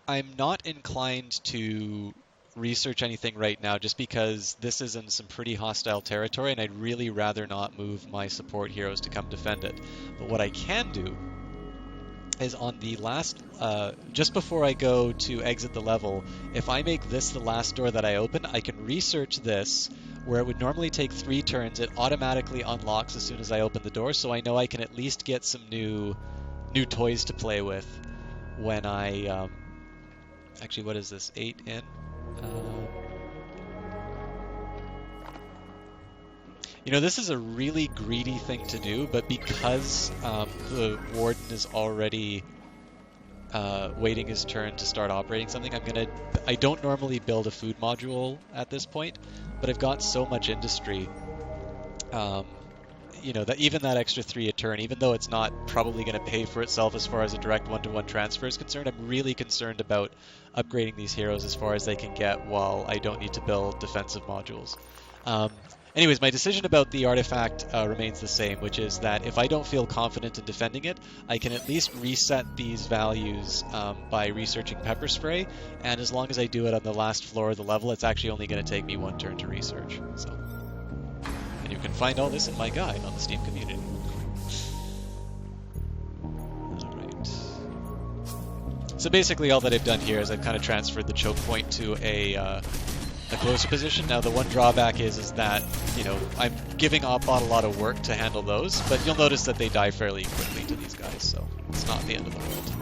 I'm not inclined to research anything right now just because this is in some pretty hostile territory and I'd really rather not move my support heroes to come defend it. But what I can do is on the last, just before I go to exit the level, if I make this the last door that I open, I can research this, where it would normally take 3 turns, it automatically unlocks as soon as I open the door, so I know I can at least get some new toys to play with when I, actually, what is this, 8 in? You know, this is a really greedy thing to do, but because the warden is already waiting his turn to start operating something, I don't normally build a food module at this point, but I've got so much industry, you know, that even that extra 3 a turn, even though it's not probably going to pay for itself as far as a direct one-to-one transfer is concerned, I'm really concerned about upgrading these heroes as far as they can get while I don't need to build defensive modules. Anyways, my decision about the artifact remains the same, which is that if I don't feel confident in defending it, I can at least reset these values by researching Pepper Spray, and as long as I do it on the last floor of the level, it's actually only going to take me 1 turn to research. So, and you can find all this in my guide on the Steam community. Alright. So basically all that I've done here is I've kind of transferred the choke point to a closer position. Now the one drawback is that, you know, I'm giving Oppot a lot of work to handle those, but you'll notice that they die fairly quickly to these guys, so it's not the end of the world.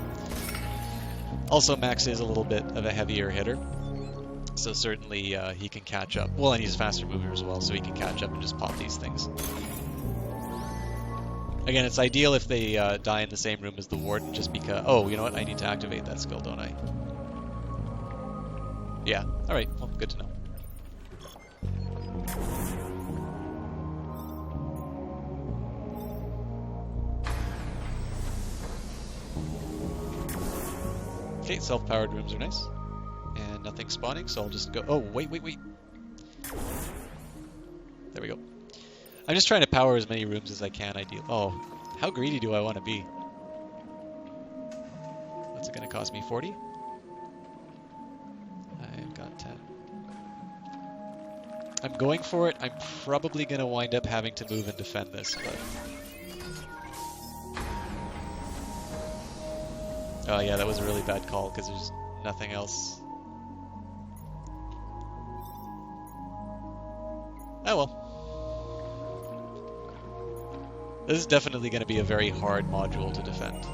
Also, Max is a little bit of a heavier hitter, so certainly he can catch up. Well, and he's a faster mover as well, so he can catch up and just pop these things. Again, it's ideal if they die in the same room as the warden, just because... Oh, you know what? I need to activate that skill, don't I? Yeah. Alright, well, good to know. Okay, self-powered rooms are nice. And nothing spawning, so I'll just go... Oh, wait. There we go. I'm just trying to power as many rooms as I can, ideally. Oh, how greedy do I want to be? What's it going to cost me, 40? I've got 10. I'm going for it. I'm probably going to wind up having to move and defend this, but... Oh yeah, that was a really bad call, because there's nothing else. Oh well. This is definitely going to be a very hard module to defend.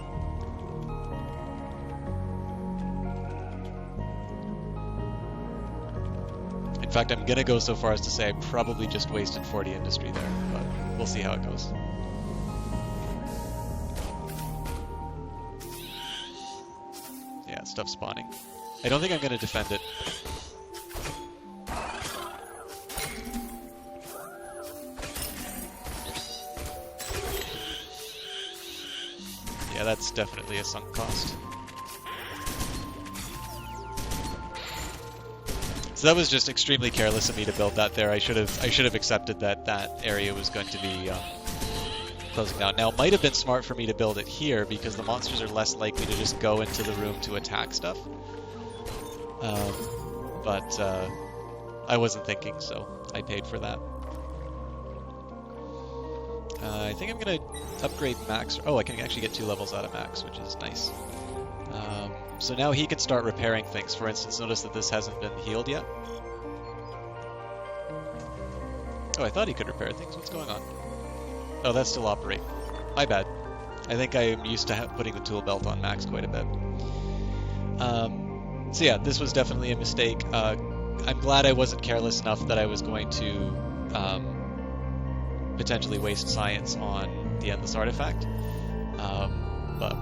In fact, I'm going to go so far as to say I probably just wasted 40 industry there, but we'll see how it goes. Yeah, stuff spawning. I don't think I'm going to defend it. Yeah, that's definitely a sunk cost. So that was just extremely careless of me to build that there. I should have accepted that that area was going to be closing down. Now, it might have been smart for me to build it here because the monsters are less likely to just go into the room to attack stuff. But I wasn't thinking, so I paid for that. I think I'm going to upgrade Max. Oh, I can actually get 2 levels out of Max, which is nice. So now he can start repairing things. For instance, notice that this hasn't been healed yet. Oh, I thought he could repair things. What's going on? Oh, that's still operate. My bad. I think I'm used to putting the tool belt on Max quite a bit. So yeah, this was definitely a mistake. I'm glad I wasn't careless enough that I was going to potentially waste science on the Endless Artifact. But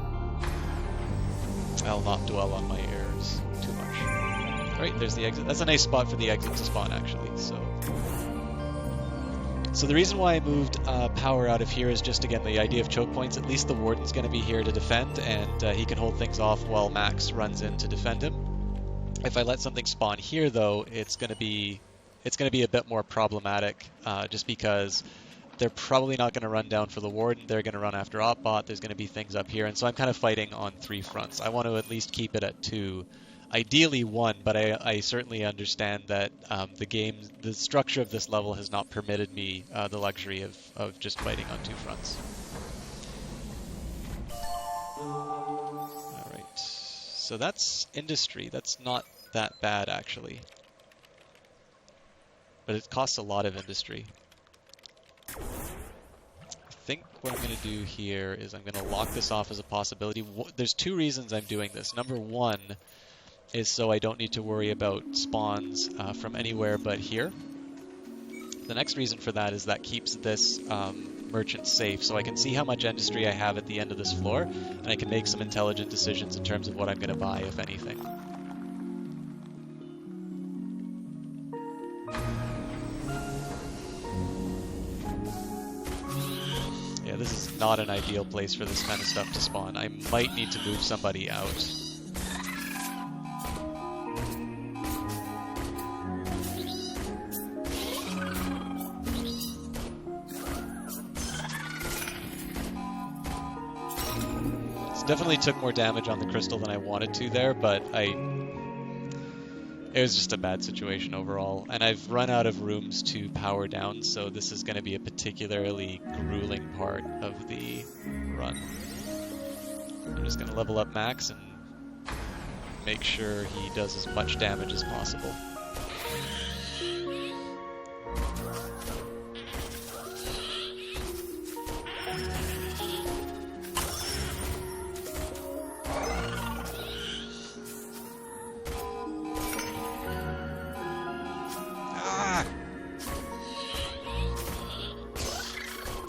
I'll not dwell on my errors too much. Alright, there's the exit. That's a nice spot for the exit to spawn, actually. So the reason why I moved power out of here is just, again, the idea of choke points. At least the warden's going to be here to defend, and he can hold things off while Max runs in to defend him. If I let something spawn here, though, it's going to be a bit more problematic, just because they're probably not going to run down for the warden. They're going to run after Oppot. There's going to be things up here, and so I'm kind of fighting on 3 fronts. I want to at least keep it at 2 Ideally one, but I certainly understand that the structure of this level has not permitted me the luxury of just fighting on two fronts. Alright, so that's industry. That's not that bad, actually. But it costs a lot of industry. I think what I'm going to do here is I'm going to lock this off as a possibility. There's two reasons I'm doing this. Number one is so I don't need to worry about spawns from anywhere but here. The next reason for that is that keeps this merchant safe, so I can see how much industry I have at the end of this floor, and I can make some intelligent decisions in terms of what I'm going to buy, if anything. Yeah, this is not an ideal place for this kind of stuff to spawn. I might need to move somebody out. Definitely took more damage on the crystal than I wanted to there, but it was just a bad situation overall. And I've run out of rooms to power down, so this is going to be a particularly grueling part of the run. I'm just going to level up Max and make sure he does as much damage as possible.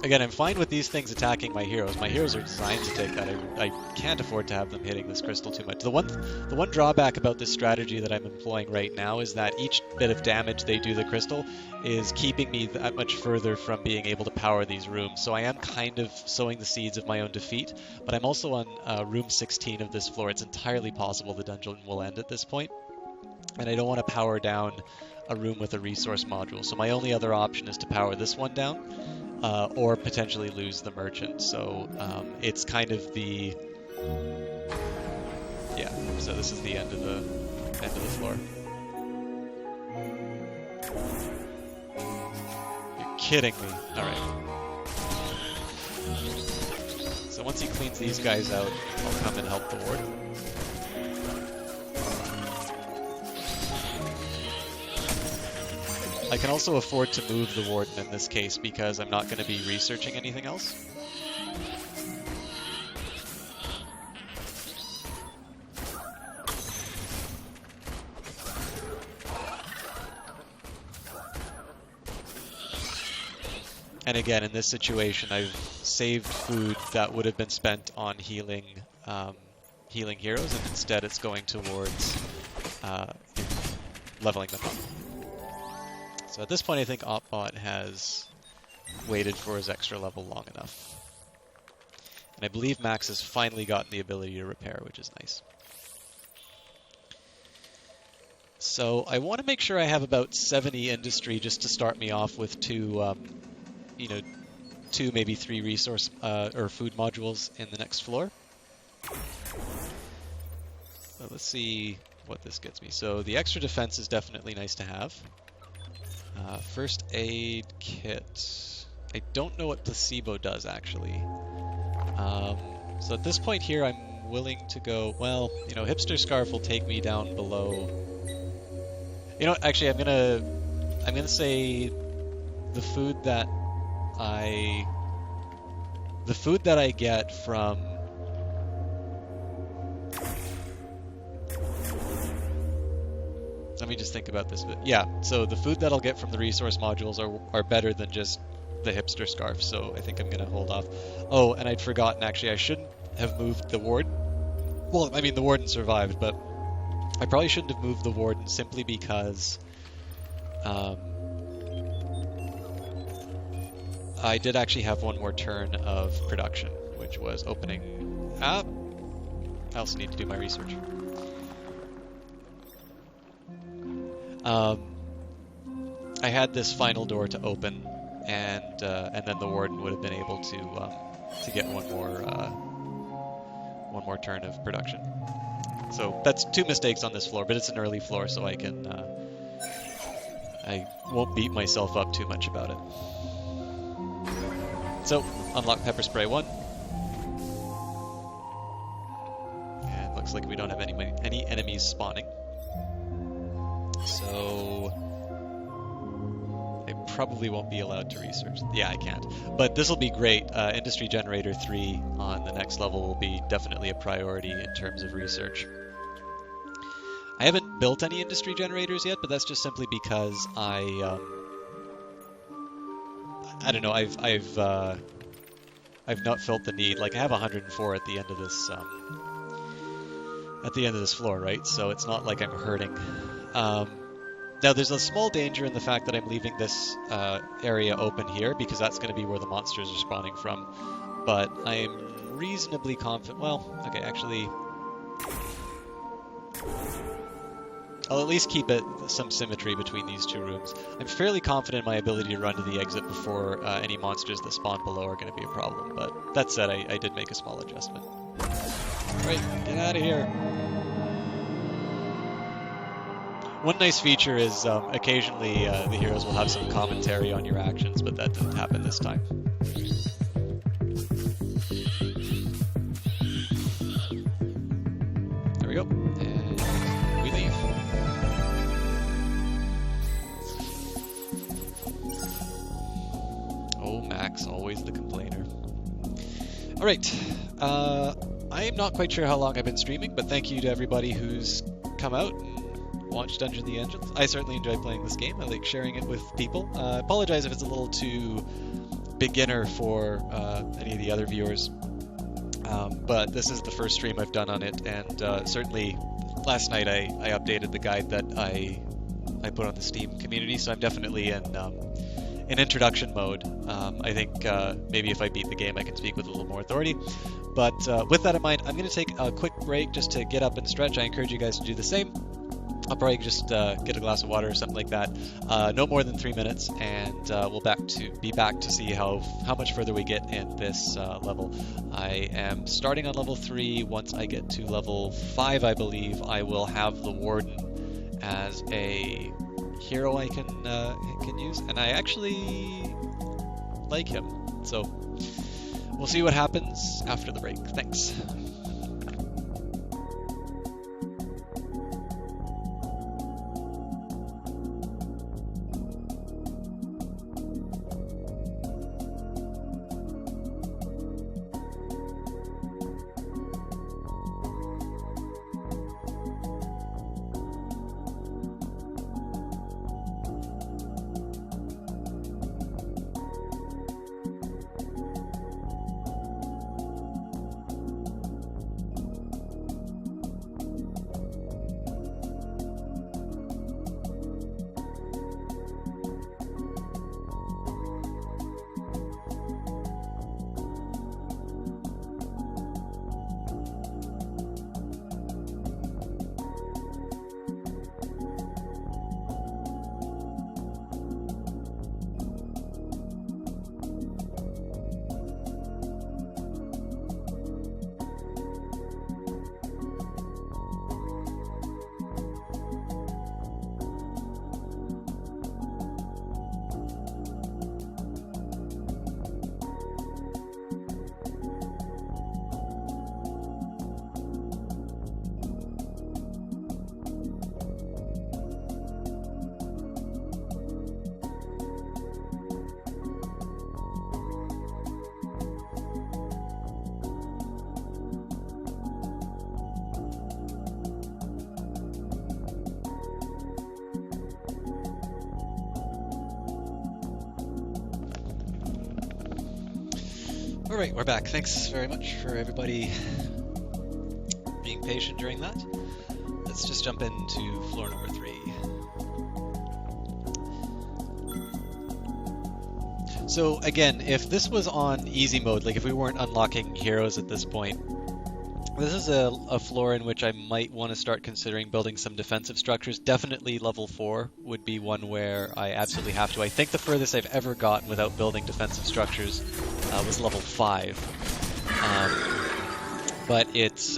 Again, I'm fine with these things attacking my heroes. My heroes are designed to take that. I can't afford to have them hitting this crystal too much. The one drawback about this strategy that I'm employing right now is that each bit of damage they do the crystal is keeping me that much further from being able to power these rooms. So I am kind of sowing the seeds of my own defeat, but I'm also on room 16 of this floor. It's entirely possible the dungeon will end at this point, and I don't want to power down a room with a resource module. So my only other option is to power this one down. Or potentially lose the merchant. So it's kind of the So this is the end of the floor. You're kidding me! All right. So once he cleans these guys out, I'll come and help the ward. I can also afford to move the warden in this case because I'm not going to be researching anything else. And again, in this situation, I've saved food that would have been spent on healing heroes, and instead it's going towards leveling them up. So at this point, I think Opbot has waited for his extra level long enough. And I believe Max has finally gotten the ability to repair, which is nice. So I want to make sure I have about 70 industry just to start me off with two, maybe three resource or food modules in the next floor. So let's see what this gets me. So the extra defense is definitely nice to have. First aid kit. I don't know what placebo does, actually. So at this point here, I'm willing to go, well, Hipster Scarf will take me down below. Actually, I'm gonna say the food that I get from let me just think about this. Yeah, so the food that I'll get from the resource modules are better than just the Hipster Scarf, so I think I'm going to hold off. Oh, and I'd forgotten, actually, I shouldn't have moved the warden. Well, I mean, the warden survived, but I probably shouldn't have moved the warden simply because I did actually have one more turn of production, which was opening up. I also need to do my research. I had this final door to open, and then the warden would have been able to get one more turn of production. So that's 2 mistakes on this floor, but it's an early floor, so I can... I won't beat myself up too much about it. So, unlock Pepper Spray 1. And looks like we don't have any enemies spawning. So... I probably won't be allowed to research. Yeah, I can't. But this will be great. Industry Generator 3 on the next level will be definitely a priority in terms of research. I haven't built any industry generators yet, but that's just simply because I don't know. I've not felt the need. Like I have 104 at the end of this floor, right? So it's not like I'm hurting. Now there's a small danger in the fact that I'm leaving this area open here because that's going to be where the monsters are spawning from. But I am reasonably confident. Well, okay, actually. I'll at least keep some symmetry between these 2 rooms. I'm fairly confident in my ability to run to the exit before any monsters that spawn below are going to be a problem. But that said, I did make a small adjustment. Alright, get out of here. One nice feature is occasionally the heroes will have some commentary on your actions, but that didn't happen this time. There we go. And we leave. Oh, Max, always the complainer. Alright, I am not quite sure how long I've been streaming, but thank you to everybody who's come out and watched Dungeon of the Engines. I certainly enjoy playing this game. I like sharing it with people. I apologize if it's a little too beginner for any of the other viewers, but this is the first stream I've done on it, and certainly last night I updated the guide that I put on the Steam community, so I'm definitely in introduction mode. I think maybe if I beat the game I can speak with a little more authority. But with that in mind, I'm going to take a quick break just to get up and stretch. I encourage you guys to do the same. I'll probably just get a glass of water or something like that. No more than 3 minutes, and we'll be back to see how much further we get in this level. I am starting on level 3. Once I get to level 5, I believe, I will have the Warden as a hero I can use, and I actually like him. So we'll see what happens after the break. Thanks. Alright, we're back. Thanks very much for everybody being patient during that. Let's just jump into floor number 3. So again, if this was on easy mode, like if we weren't unlocking heroes at this point, this is a floor in which I might want to start considering building some defensive structures. Definitely level 4 would be one where I absolutely have to. I think the furthest I've ever gotten without building defensive structures was level 5. But it's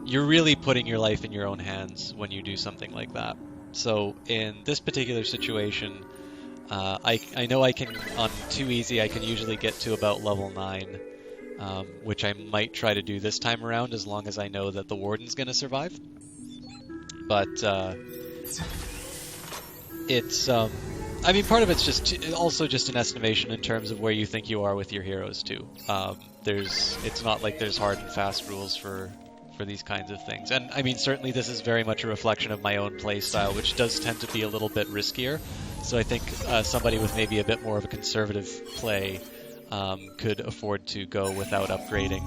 you're really putting your life in your own hands when you do something like that. So in this particular situation, I know I can, on Too Easy, I can usually get to about level 9, which I might try to do this time around as long as I know that the Warden's going to survive. But it's, I mean, part of it's just also just an estimation in terms of where you think you are with your heroes too. It's not like there's hard and fast rules for these kinds of things. And I mean, certainly this is very much a reflection of my own play style, which does tend to be a little bit riskier. So I think somebody with maybe a bit more of a conservative play could afford to go without upgrading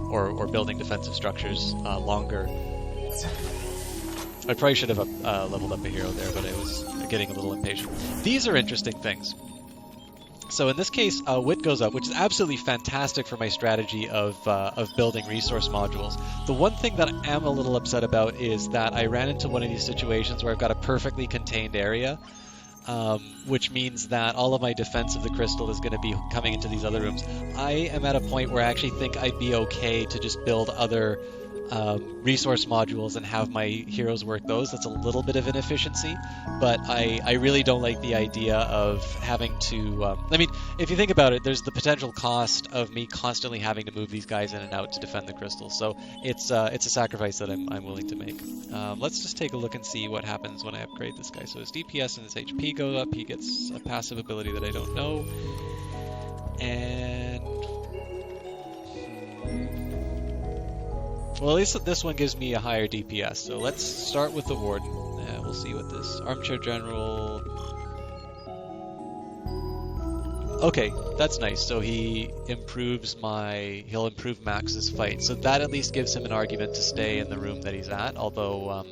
or building defensive structures longer. I probably should have leveled up a hero there, but I was getting a little impatient. These are interesting things. So in this case, wit goes up, which is absolutely fantastic for my strategy of building resource modules. The one thing that I am a little upset about is that I ran into one of these situations where I've got a perfectly contained area, which means that all of my defense of the crystal is going to be coming into these other rooms. I am at a point where I actually think I'd be okay to just build other resource modules and have my heroes work those. That's a little bit of inefficiency, but I really don't like the idea of having to... I mean, if you think about it, there's the potential cost of me constantly having to move these guys in and out to defend the crystals, so it's a sacrifice that I'm willing to make. Let's just take a look and see what happens when I upgrade this guy. So his DPS and his HP go up, he gets a passive ability that I don't know, and... Well, at least this one gives me a higher DPS, so let's start with the Warden. We'll see what this... Armchair General... Okay, that's nice. So he'll improve Max's fight. So that at least gives him an argument to stay in the room that he's at, although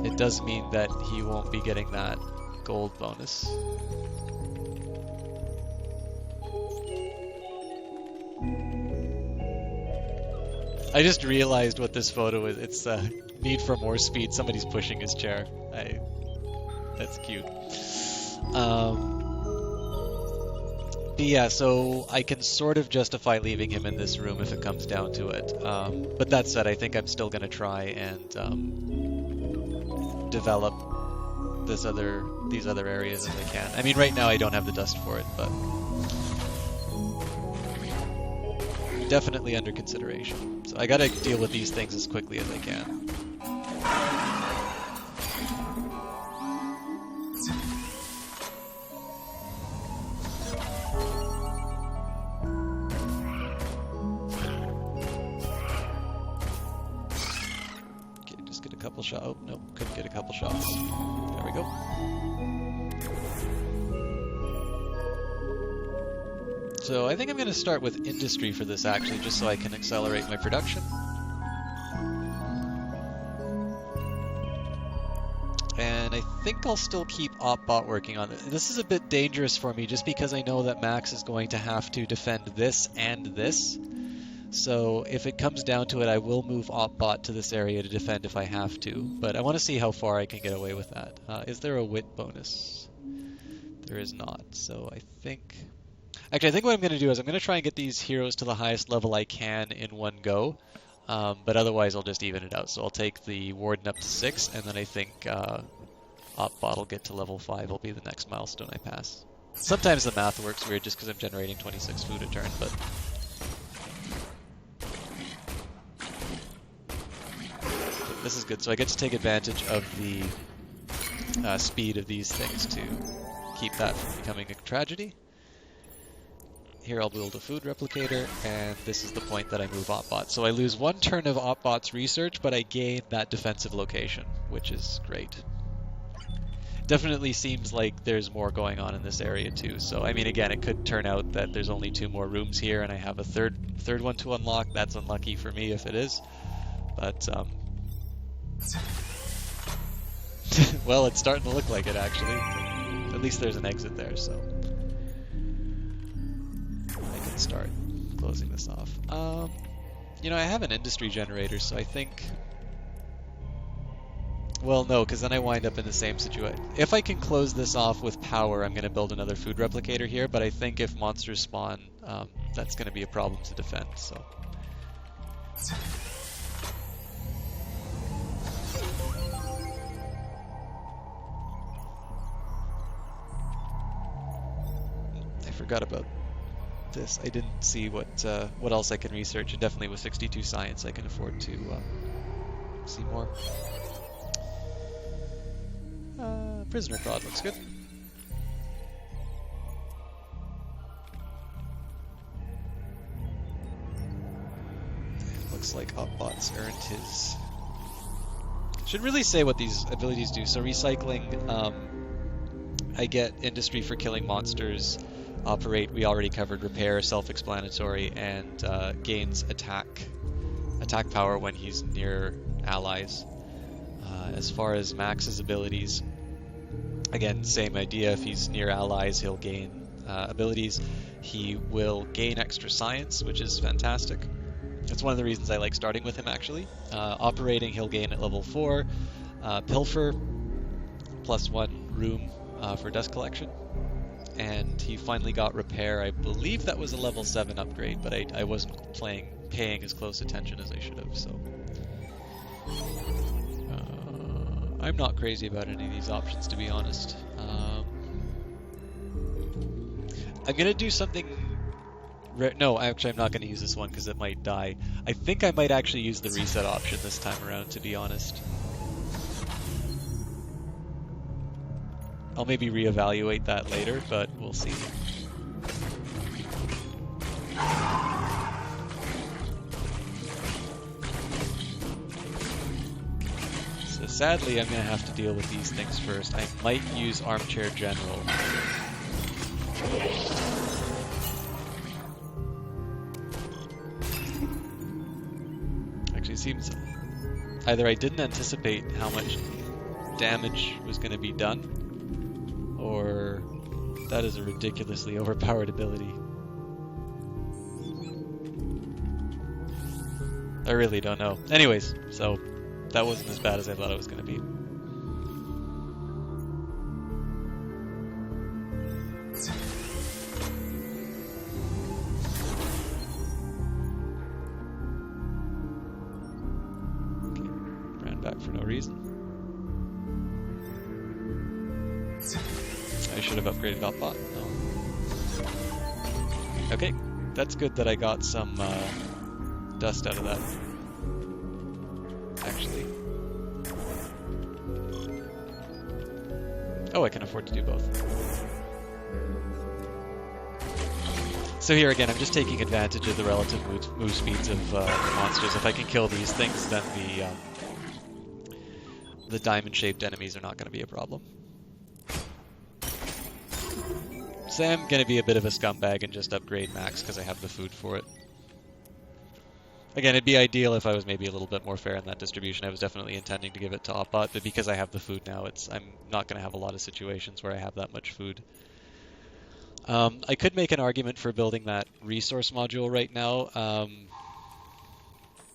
it does mean that he won't be getting that gold bonus. I just realized what this photo is. It's need for more speed. Somebody's pushing his chair. That's cute. But yeah, so I can sort of justify leaving him in this room if it comes down to it. But that said, I think I'm still going to try and develop these other areas if I can. I mean, right now I don't have the dust for it, but definitely under consideration. So I gotta deal with these things as quickly as I can. Okay, just get a couple shots. Oh, no, couldn't get a couple shots. There we go. So I think I'm going to start with industry for this actually, just so I can accelerate my production. And I think I'll still keep OpBot working on it. This is a bit dangerous for me just because I know that Max is going to have to defend this and this. So if it comes down to it, I will move OpBot to this area to defend if I have to. But I want to see how far I can get away with that. Is there a wit bonus? There is not. So I think... Actually, I think what I'm going to do is I'm going to try and get these heroes to the highest level I can in one go, but otherwise I'll just even it out. So I'll take the Warden up to 6, and then I think OpBot will get to level 5 will be the next milestone I pass. Sometimes the math works weird just because I'm generating 26 food a turn, but this is good. So I get to take advantage of the speed of these things to keep that from becoming a tragedy. Here I'll build a food replicator, and this is the point that I move OpBot. So I lose 1 turn of OpBot's research, but I gain that defensive location, which is great. Definitely seems like there's more going on in this area too. So I mean, again, it could turn out that there's only 2 more rooms here, and I have a third one to unlock. That's unlucky for me if it is, but well, it's starting to look like it actually. At least there's an exit there, so start closing this off. You know, I have an industry generator, so I think... Well, no, because then I wind up in the same situation. If I can close this off with power, I'm going to build another food replicator here, but I think if monsters spawn, that's going to be a problem to defend, so... I forgot about this. I didn't see what else I can research, and definitely with 62 science I can afford to see more. Prisoner Prod looks good. Looks like Opbot's earned his... Should really say what these abilities do. So recycling, I get industry for killing monsters. Operate, we already covered. Repair, self-explanatory, and gains attack power when he's near allies. As far as Max's abilities, again, same idea. If he's near allies, he'll gain abilities. He will gain extra science, which is fantastic. That's one of the reasons I like starting with him, actually. Operating, he'll gain at level 4. Pilfer, +1 room for dust collection. And he finally got repair. I believe that was a level 7 upgrade, but I wasn't paying as close attention as I should have, so... I'm not crazy about any of these options, to be honest. I'm gonna do something... No, actually I'm not gonna use this one because it might die. I think I might actually use the reset option this time around, to be honest. I'll maybe reevaluate that later, but we'll see. So sadly, I'm going to have to deal with these things first. I might use Armchair General. Actually, it seems either I didn't anticipate how much damage was going to be done, or that is a ridiculously overpowered ability. I really don't know. Anyways, so that wasn't as bad as I thought it was going to be. Okay, ran back for no reason. I should have upgraded Opbot. No. Okay, that's good that I got some dust out of that. Actually. Oh, I can afford to do both. So here again, I'm just taking advantage of the relative move speeds of monsters. If I can kill these things, then the diamond-shaped enemies are not going to be a problem. So I'm going to be a bit of a scumbag and just upgrade Max because I have the food for it. Again, it'd be ideal if I was maybe a little bit more fair in that distribution. I was definitely intending to give it to Opbot, but because I have the food now, I'm not going to have a lot of situations where I have that much food. I could make an argument for building that resource module right now.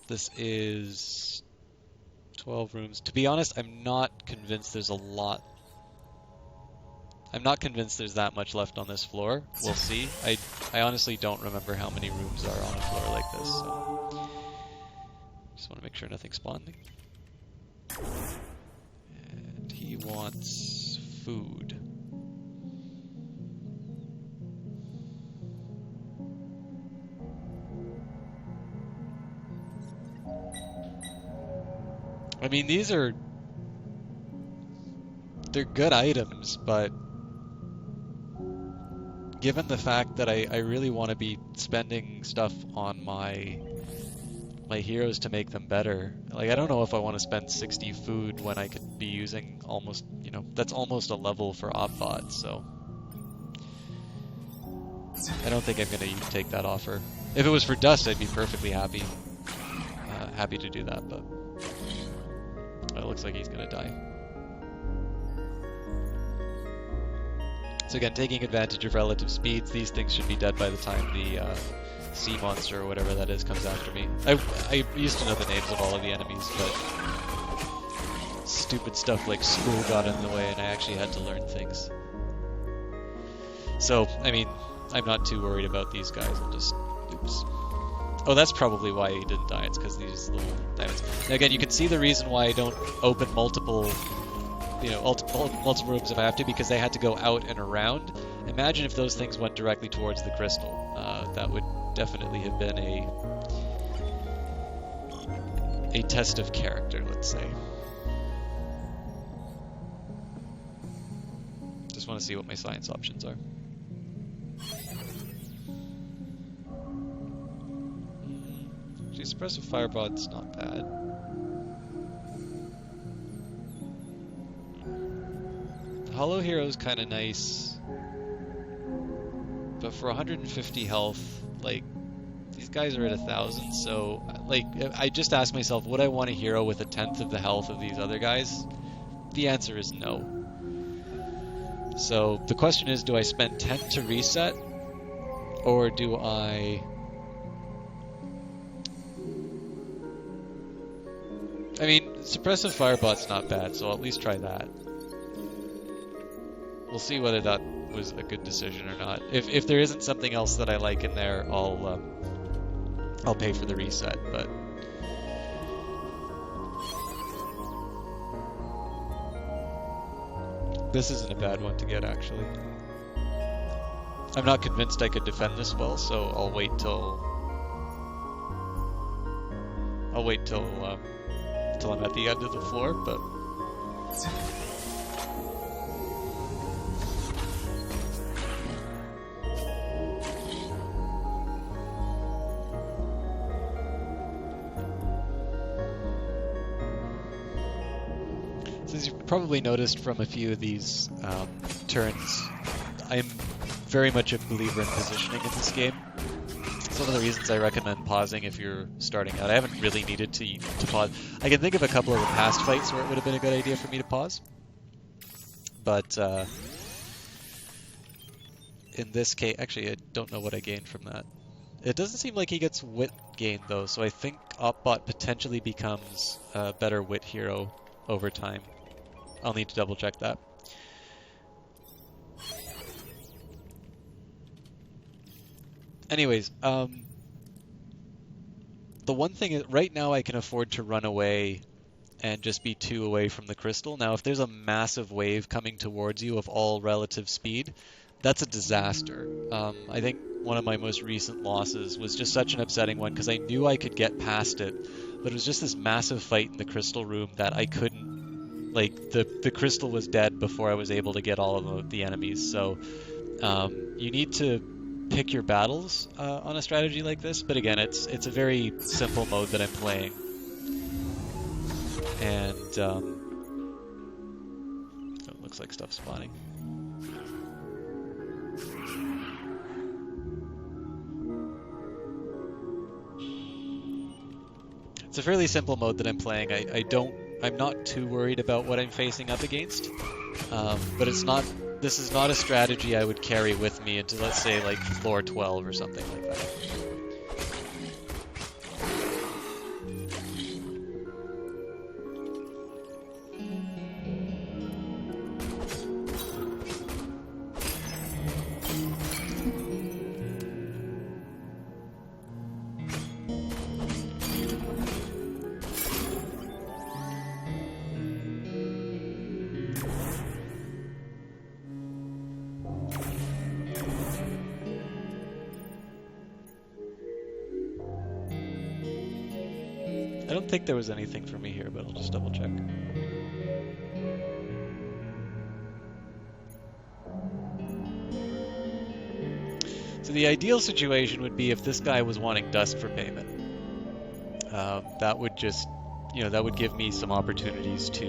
This is 12 rooms. To be honest, I'm not convinced there's a lot. I'm not convinced there's that much left on this floor. We'll see. I honestly don't remember how many rooms are on a floor like this, so just want to make sure nothing's spawning. And he wants food. I mean, they're good items, but given the fact that I really want to be spending stuff on my heroes to make them better, like I don't know if I want to spend 60 food when I could be using almost, that's almost a level for Opbot, so I don't think I'm going to take that offer. If it was for Dust, I'd be perfectly happy to do that, but it looks like he's going to die. So again, taking advantage of relative speeds, these things should be dead by the time the sea monster or whatever that is comes after me. I used to know the names of all of the enemies, but stupid stuff like school got in the way and I actually had to learn things. So, I mean, I'm not too worried about these guys. I'll just... Oops. Oh, that's probably why he didn't die. It's because these little diamonds. Now again, you can see the reason why I don't open multiple, you know, multiple rooms if I have to, because they had to go out and around. Imagine if those things went directly towards the crystal. That would definitely have been a test of character, let's say. Just want to see what my science options are. Actually, suppressive firebot's not bad. Hollow Hero's kind of nice. But for 150 health, like, these guys are at 1,000, so, like, I just asked myself, would I want a hero with 1/10 of the health of these other guys? The answer is no. So, the question is, do I spend 10 to reset, or do I... I mean, suppressive firebot's not bad, so I'll at least try that. We'll see whether that was a good decision or not. If there isn't something else that I like in there, I'll pay for the reset. But this isn't a bad one to get, actually. I'm not convinced I could defend this well, so I'll wait till I'm at the end of the floor. But as you've probably noticed from a few of these turns, I'm very much a believer in positioning in this game. It's one of the reasons I recommend pausing if you're starting out. I haven't really needed to pause. I can think of a couple of the past fights where it would have been a good idea for me to pause. But in this case, actually I don't know what I gained from that. It doesn't seem like he gets wit gained though, so I think Opbot potentially becomes a better wit hero over time. I'll need to double check that. Anyways, the one thing is, right now I can afford to run away and just be 2 away from the crystal. Now, if there's a massive wave coming towards you of all relative speed, that's a disaster. I think one of my most recent losses was just such an upsetting one because I knew I could get past it, but it was just this massive fight in the crystal room that I couldn't, like, the crystal was dead before I was able to get all of the enemies. So you need to pick your battles on a strategy like this, but again, it's a very simple mode that I'm playing. And it looks like stuff spawning. It's a fairly simple mode that I'm playing. I'm not too worried about what I'm facing up against, but this is not a strategy I would carry with me into, let's say, like floor 12 or something like that. I don't think there was anything for me here, but I'll just double check. So the ideal situation would be if this guy was wanting dust for payment. That would just, that would give me some opportunities to...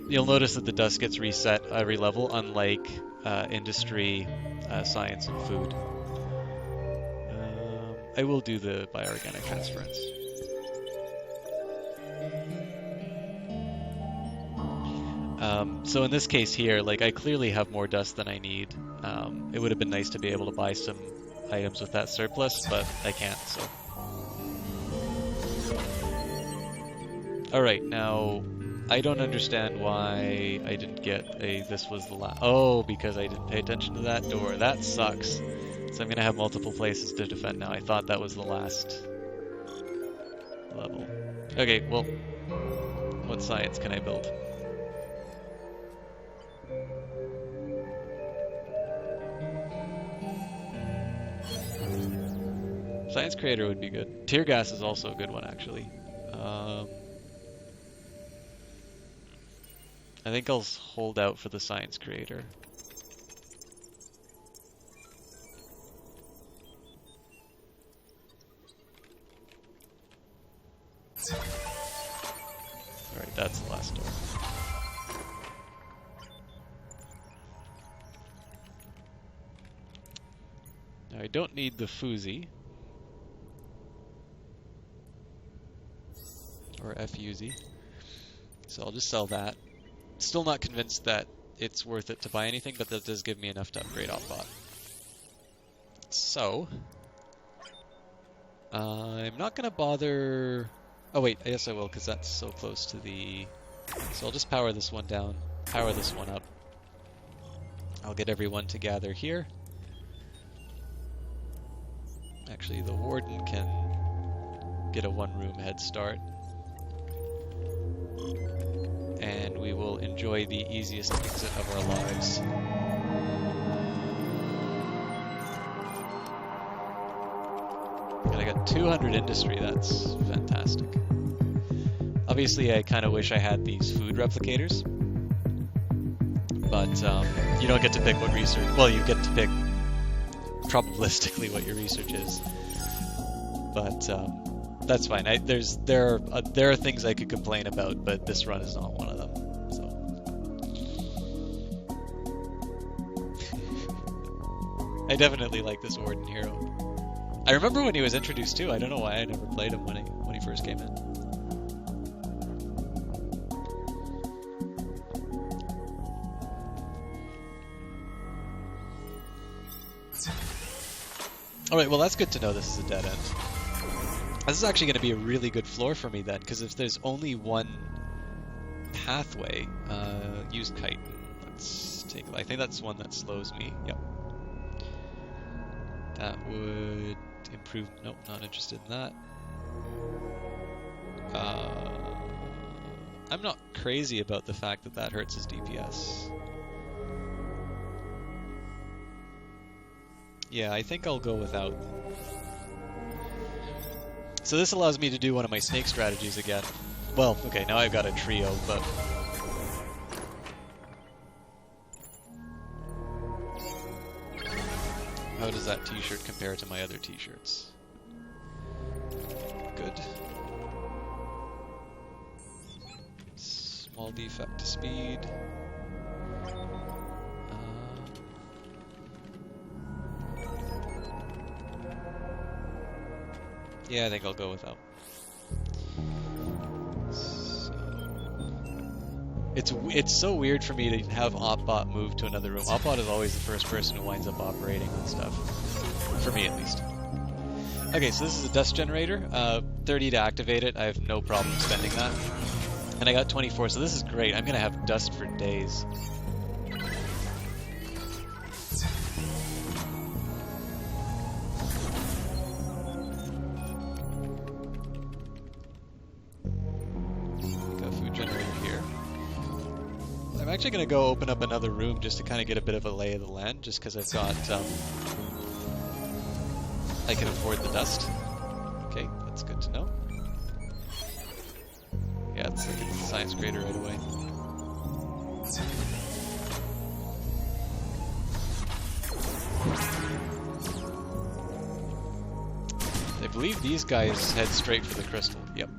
you'll notice that the dust gets reset every level, unlike industry, science, and food. I will do the bioorganic transference. So in this case here, like, I clearly have more dust than I need. It would have been nice to be able to buy some items with that surplus, but I can't, so. Alright, now, I don't understand why I didn't get this was the last... Oh, because I didn't pay attention to that door. That sucks. So I'm going to have multiple places to defend now. I thought that was the last level. Okay, well, what science can I build? Science creator would be good. Tear gas is also a good one, actually. I think I'll hold out for the science creator. Alright, that's the last door. Now I don't need the Fuzi. Or FUZ. So I'll just sell that. Still not convinced that it's worth it to buy anything, but that does give me enough to upgrade Oppot. So, I'm not going to bother... Oh wait, I guess I will, because that's so close to the... So I'll just power this one down, power this one up. I'll get everyone to gather here. Actually, the Warden can get a one-room head start. And we will enjoy the easiest exit of our lives. And I got 200 industry, that's fantastic. Obviously, I kind of wish I had these food replicators. But you don't get to pick what research... Well, you get to pick probabilistically what your research is. But that's fine. There are things I could complain about, but this run is not one of them. So I definitely like this Warden hero. I remember when he was introduced too. I don't know why I never played him when he first came in. Alright, well that's good to know this is a dead end. This is actually going to be a really good floor for me then, because if there's only one pathway, use Chitin. Let's take. I think that's one that slows me. Yep. That would improve. Nope, not interested in that. I'm not crazy about the fact that hurts his DPS. Yeah, I think I'll go without. So this allows me to do one of my snake strategies again. Well, okay, now I've got a trio, but... How does that t-shirt compare to my other t-shirts? Good. Small defect to speed. Yeah, I think I'll go without. So, it's so weird for me to have Oppot move to another room. Oppot is always the first person who winds up operating on stuff. For me, at least. Okay, so this is a dust generator. 30 to activate it. I have no problem spending that. And I got 24, so this is great. I'm going to have dust for days. I'm actually going to go open up another room just to kind of get a bit of a lay of the land, just because I've got, I can afford the dust. Okay, that's good to know. Yeah, it's like it's a science creator right away. I believe these guys head straight for the crystal. Yep.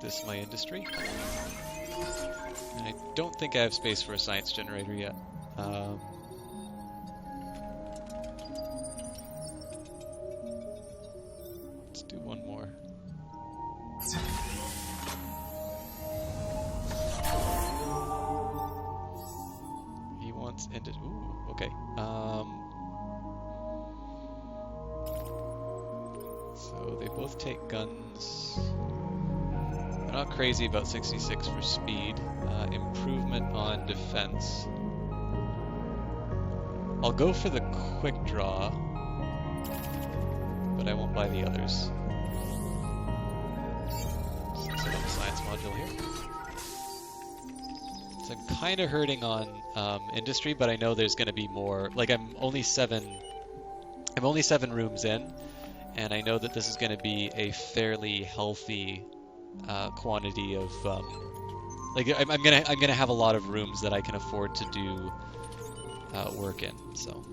This my industry. And I don't think I have space for a science generator yet. Let's do one more. He wants ended. Ooh, okay. So they both take guns. I not crazy about 66 for speed. Improvement on defense. I'll go for the quick draw, but I won't buy the others. Set up the science module here. So I'm kind of hurting on industry, but I know there's going to be more. Like I'm only seven rooms in, and I know that this is going to be a fairly healthy quantity of. Like I'm gonna have a lot of rooms that I can afford to do work in. So.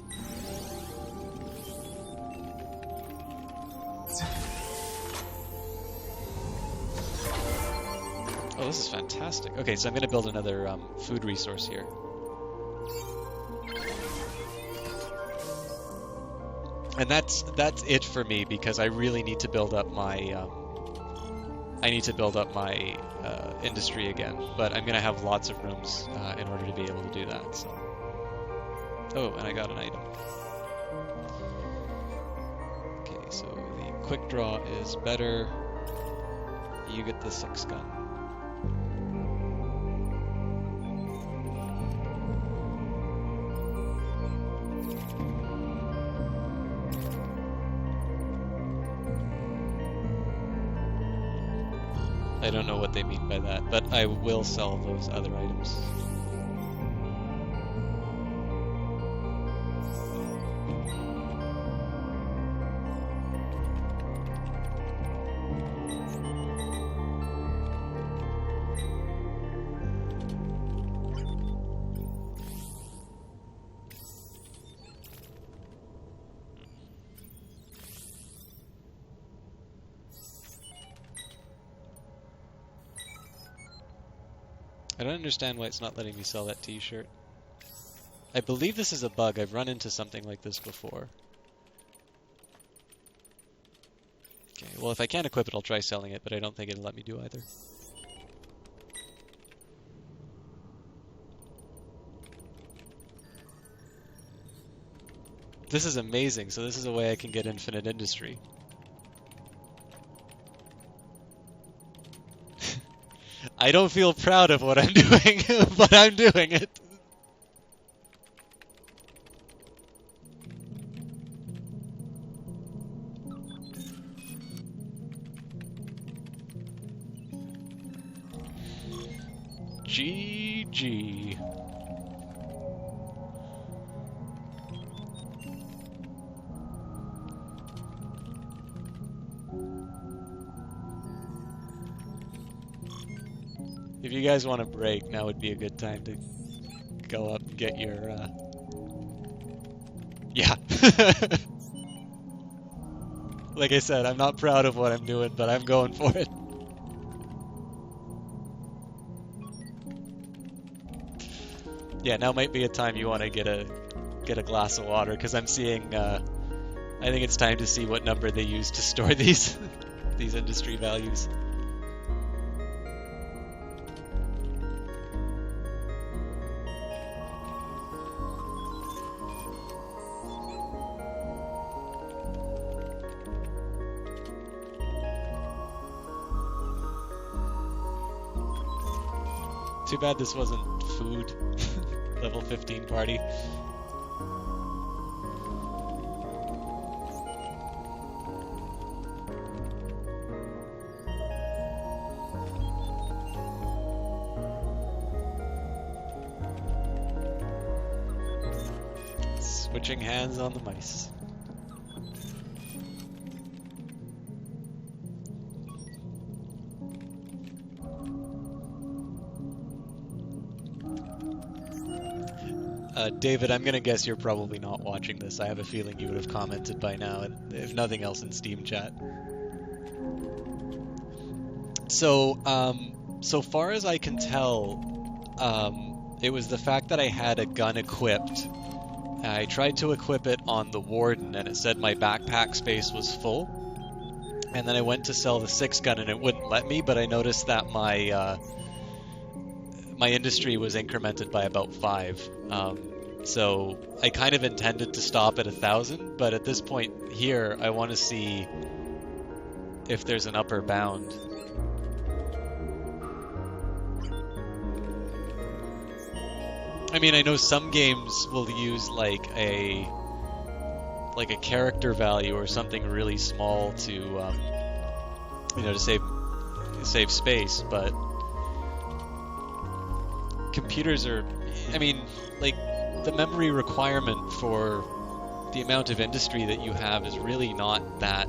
Oh, this is fantastic. Okay, so I'm going to build another food resource here. And that's it for me, because I really need to build up my industry again. But I'm going to have lots of rooms in order to be able to do that. So. Oh, and I got an item. Okay, so the quick draw is better. You get the 6 gun. I don't know what they mean by that, but I will sell those other items. I don't understand why it's not letting me sell that t-shirt. I believe this is a bug. I've run into something like this before. Okay, well if I can't equip it, I'll try selling it, but I don't think it'll let me do either. This is amazing, so this is a way I can get infinite industry. I don't feel proud of what I'm doing, but I'm doing it. GG. If you guys want a break, now would be a good time to go up and get your, Yeah. Like I said, I'm not proud of what I'm doing, but I'm going for it. Yeah, now might be a time you want to get a glass of water, because I'm seeing, I think it's time to see what number they use to store these, these industry values. Too bad this wasn't food. Level 15 party. Switching hands on the mice. David, I'm gonna guess you're probably not watching this. I have a feeling you would have commented by now, if nothing else in Steam chat. So, so far as I can tell, it was the fact that I had a gun equipped. I tried to equip it on the Warden, and it said my backpack space was full. And then I went to sell the 6 gun, and it wouldn't let me, but I noticed that my my industry was incremented by about 5. So I kind of intended to stop at 1,000, but at this point here, I want to see if there's an upper bound. I mean, I know some games will use like a character value or something really small to to save space, but computers are, I mean, like the memory requirement for the amount of industry that you have is really not that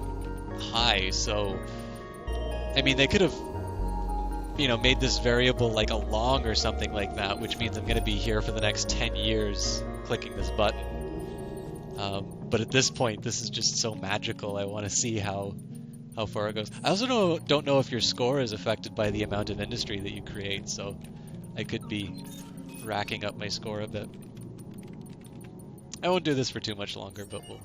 high. So, I mean, they could have, made this variable like a long or something like that, which means I'm going to be here for the next 10 years clicking this button. But at this point, this is just so magical. I want to see how far it goes. I also don't know if your score is affected by the amount of industry that you create, so I could be racking up my score a bit. I won't do this for too much longer, but we'll...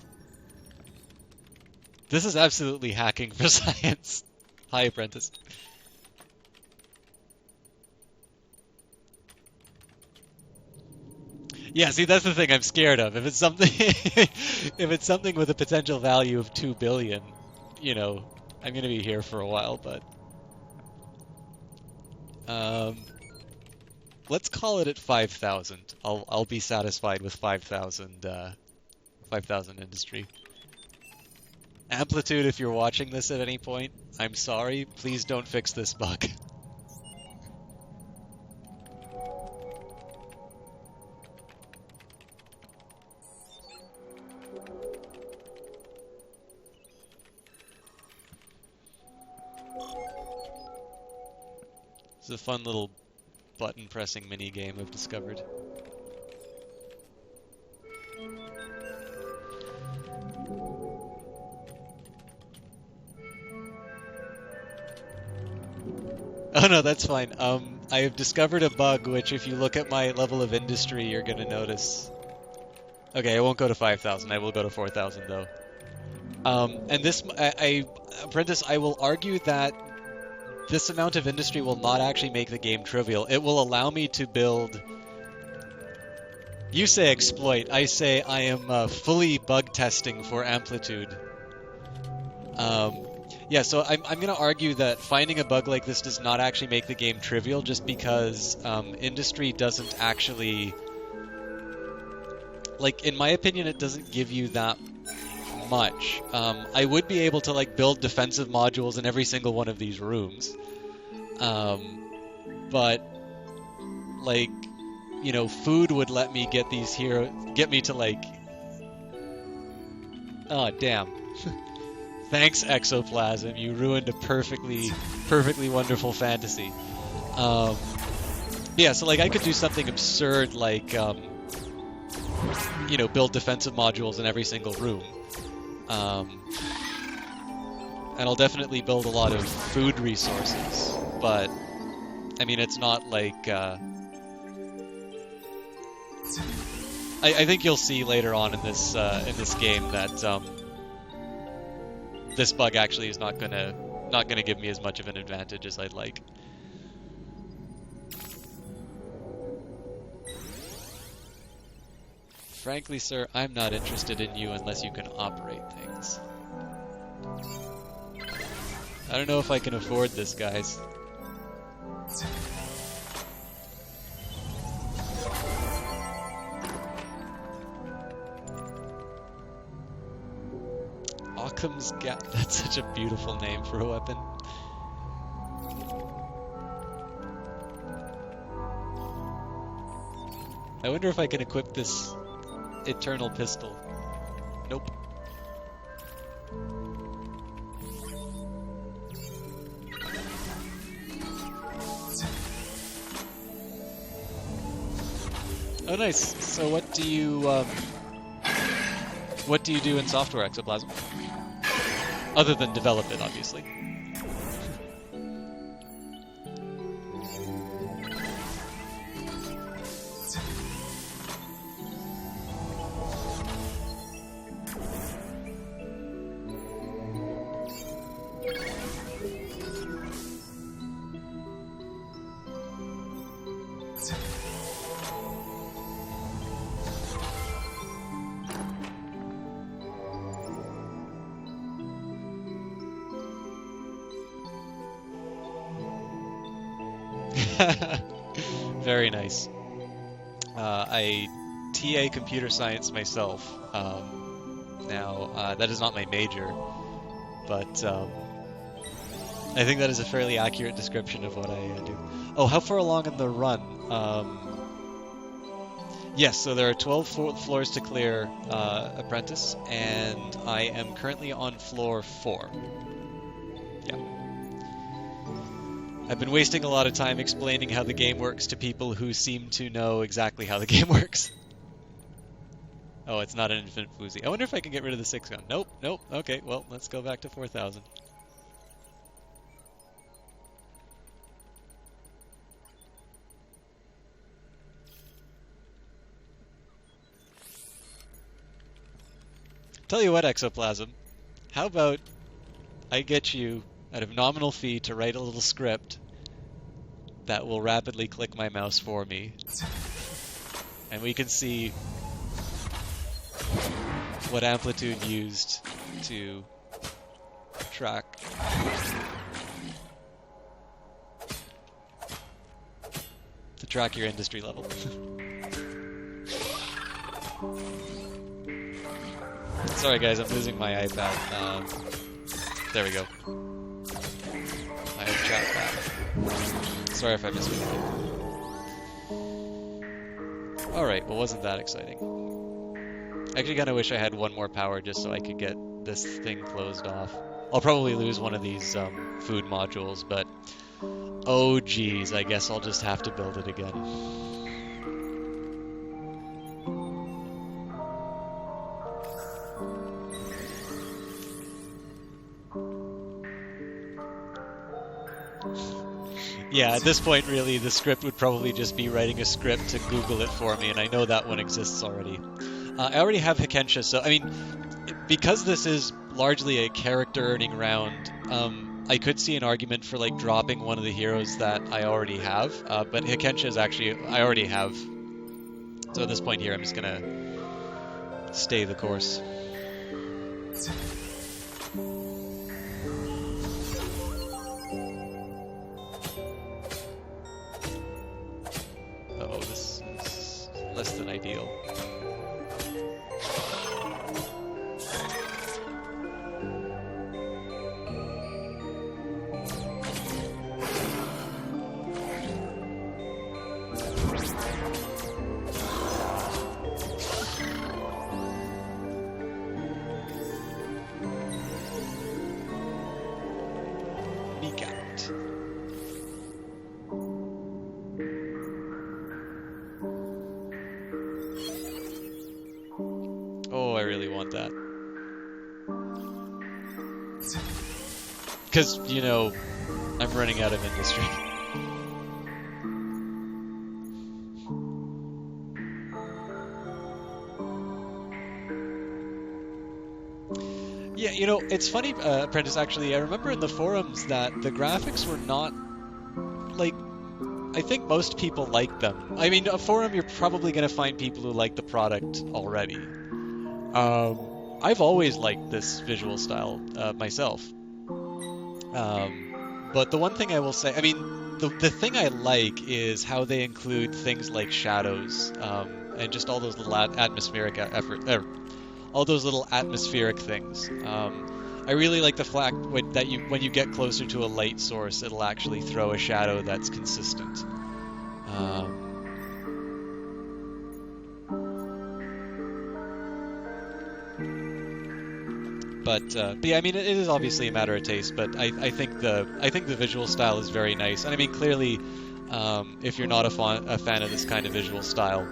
This is absolutely hacking for science. Hi, Apprentice. Yeah, see, that's the thing I'm scared of. If it's something, if it's something with a potential value of 2 billion, I'm gonna be here for a while. But let's call it at 5,000. I'll be satisfied with 5,000. 5,000 industry. Amplitude, if you're watching this at any point, I'm sorry. Please don't fix this bug. It's a fun little button pressing mini game I've discovered. Oh no, that's fine. I have discovered a bug which, if you look at my level of industry, you're gonna notice. Okay, I won't go to 5,000. I will go to 4,000 though. And this, Apprentice, I will argue that this amount of industry will not actually make the game trivial. It will allow me to build... You say exploit. I say I am fully bug testing for Amplitude. Yeah, so I'm going to argue that finding a bug like this does not actually make the game trivial, just because industry doesn't actually... Like, in my opinion, it doesn't give you that much. I would be able to like build defensive modules in every single one of these rooms, but like, food would let me get these here, get me to like, oh damn. Thanks, Exoplasm, you ruined a perfectly wonderful fantasy. Yeah, so like I could do something absurd like build defensive modules in every single room. And I'll definitely build a lot of food resources, but I mean, it's not like I think you'll see later on in this game that this bug actually is not gonna give me as much of an advantage as I'd like. Frankly, sir, I'm not interested in you unless you can operate things. I don't know if I can afford this, guys. Occam's Gap. That's such a beautiful name for a weapon. I wonder if I can equip this Eternal Pistol. Nope. Oh, nice. So what do you do in software, Exoplasm? Other than develop it, obviously. Very nice. I TA computer science myself. Now, that is not my major, but I think that is a fairly accurate description of what I do. Oh, how far along in the run? Yes, so there are 12 floors to clear, Apprentice, and I am currently on floor 4. Yeah. I've been wasting a lot of time explaining how the game works to people who seem to know exactly how the game works. Oh, it's not an infinite Foozy. I wonder if I can get rid of the 6-gun. Nope, nope. Okay, well, let's go back to 4,000. Tell you what, Exoplasm, how about I get you, at a nominal fee, to write a little script that will rapidly click my mouse for me, and we can see what Amplitude used to track your industry level. Sorry guys, I'm losing my iPad. There we go. I have chat back. Sorry if I missed anything. Alright, well wasn't that exciting. I actually kinda wish I had one more power just so I could get this thing closed off. I'll probably lose one of these food modules, but oh geez, I guess I'll just have to build it again. Yeah, at this point, really, the script would probably just be writing a script to Google it for me, and I know that one exists already. I already have Hikensha, so, I mean, because this is largely a character-earning round, I could see an argument for, like, dropping one of the heroes that I already have, but Hikensha is actually, I already have. So at this point here, I'm just gonna stay the course. Uh-oh, this is less than ideal. Oh, I really want that. Because, you know, I'm running out of industry. Yeah, you know, it's funny, Apprentice, actually, I remember in the forums that the graphics were not, like, I think most people like them. I mean, a forum, you're probably going to find people who like the product already. I've always liked this visual style myself. But the one thing I will say, I mean, the thing I like is how they include things like shadows, and just all those little atmospheric all those little atmospheric things. I really like the fact that when you get closer to a light source, it'll actually throw a shadow that's consistent. But yeah, I mean, it is obviously a matter of taste. But I think the visual style is very nice. And I mean, clearly, if you're not a fan of this kind of visual style,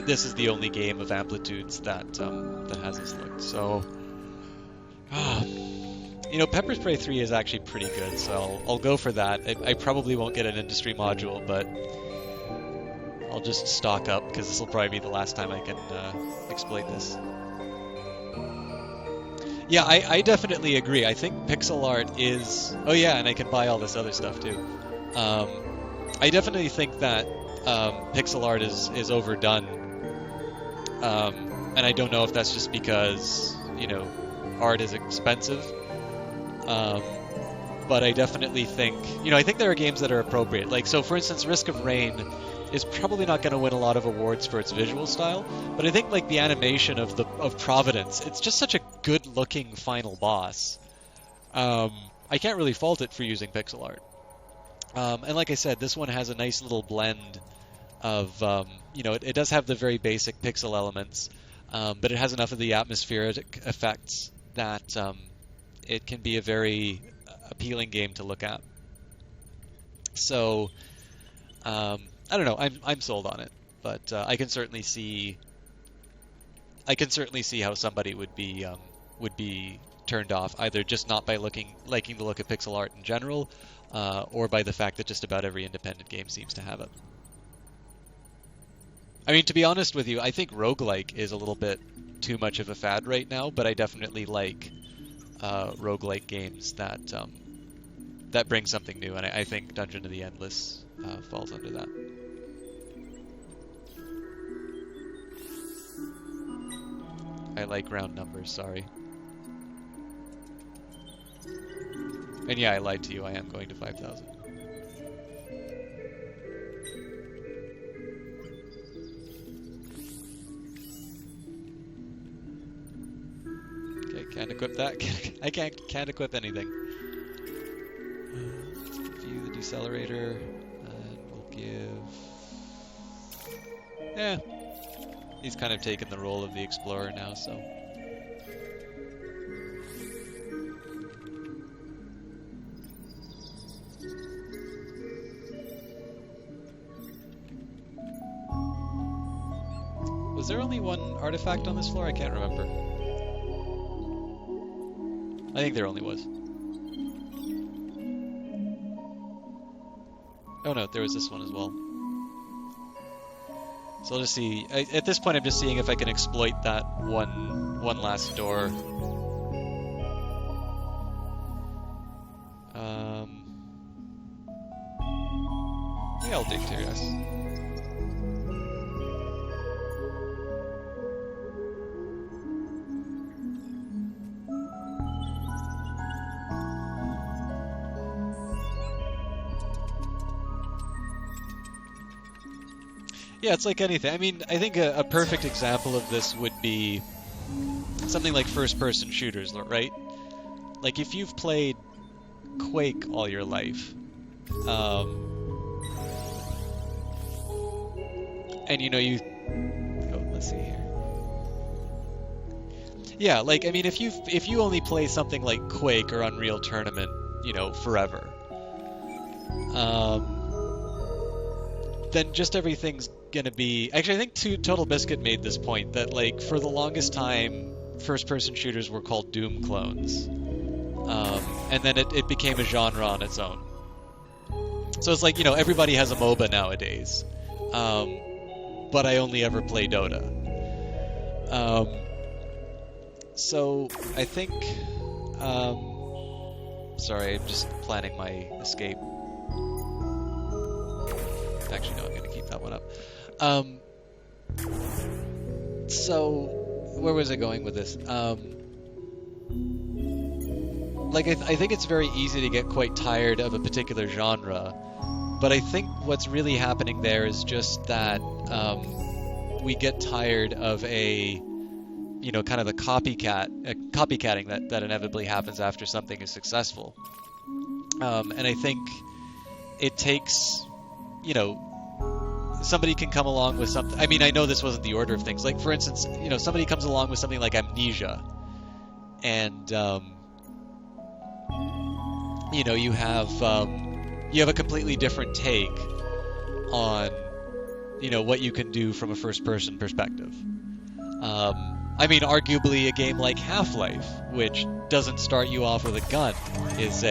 this is the only game of Amplitude's that has this look. So, you know, Pepper Spray 3 is actually pretty good. So I'll go for that. I probably won't get an industry module, but I'll just stock up because this will probably be the last time I can exploit this. Yeah, I definitely agree. I think pixel art is... Oh yeah, and I can buy all this other stuff too. I definitely think that pixel art is overdone. And I don't know if that's just because, you know, art is expensive. But I definitely think... You know, I think there are games that are appropriate. Like, so for instance, Risk of Rain is probably not going to win a lot of awards for its visual style, but I think like the animation of Providence, it's just such a good-looking final boss. I can't really fault it for using pixel art. And like I said, this one has a nice little blend of, it does have the very basic pixel elements, but it has enough of the atmospheric effects that it can be a very appealing game to look at. So, I don't know. I'm sold on it, but I can certainly see how somebody would be turned off, either just not by liking the look of pixel art in general, or by the fact that just about every independent game seems to have it. I mean, to be honest with you, I think roguelike is a little bit too much of a fad right now, but I definitely like roguelike games that bring something new, and I think Dungeon of the Endless falls under that. I like round numbers, sorry. And yeah, I lied to you, I am going to 5,000. Okay, can't equip that. I can't equip anything. Let's view the decelerator, and we'll give... Yeah, he's kind of taken the role of the explorer now, so... Was there only one artifact on this floor? I can't remember. I think there only was. Oh no, there was this one as well. So I'll just see. At this point, I'm just seeing if I can exploit that one last door. Yeah, I'll dig to, yes. Yeah, it's like anything. I mean, I think a perfect example of this would be something like first-person shooters, right? Like, if you've played Quake all your life, and let's see here. Yeah, like, I mean, if you only play something like Quake or Unreal Tournament, forever, then just everything's gonna be... Actually, I think Total Biscuit made this point, that, like, for the longest time, first-person shooters were called Doom clones. And then it became a genre on its own. So it's like, everybody has a MOBA nowadays. But I only ever play Dota. So, I think... sorry, I'm just planning my escape. Actually, no, I'm going to keep that one up. So, where was I going with this? I think it's very easy to get quite tired of a particular genre, but I think what's really happening there is just that we get tired of kind of the copycatting that inevitably happens after something is successful. And I think it takes, somebody can come along with something. I mean, I know this wasn't the order of things. Like, for instance, somebody comes along with something like Amnesia, and you have a completely different take on what you can do from a first-person perspective. I mean, arguably a game like Half-Life, which doesn't start you off with a gun, is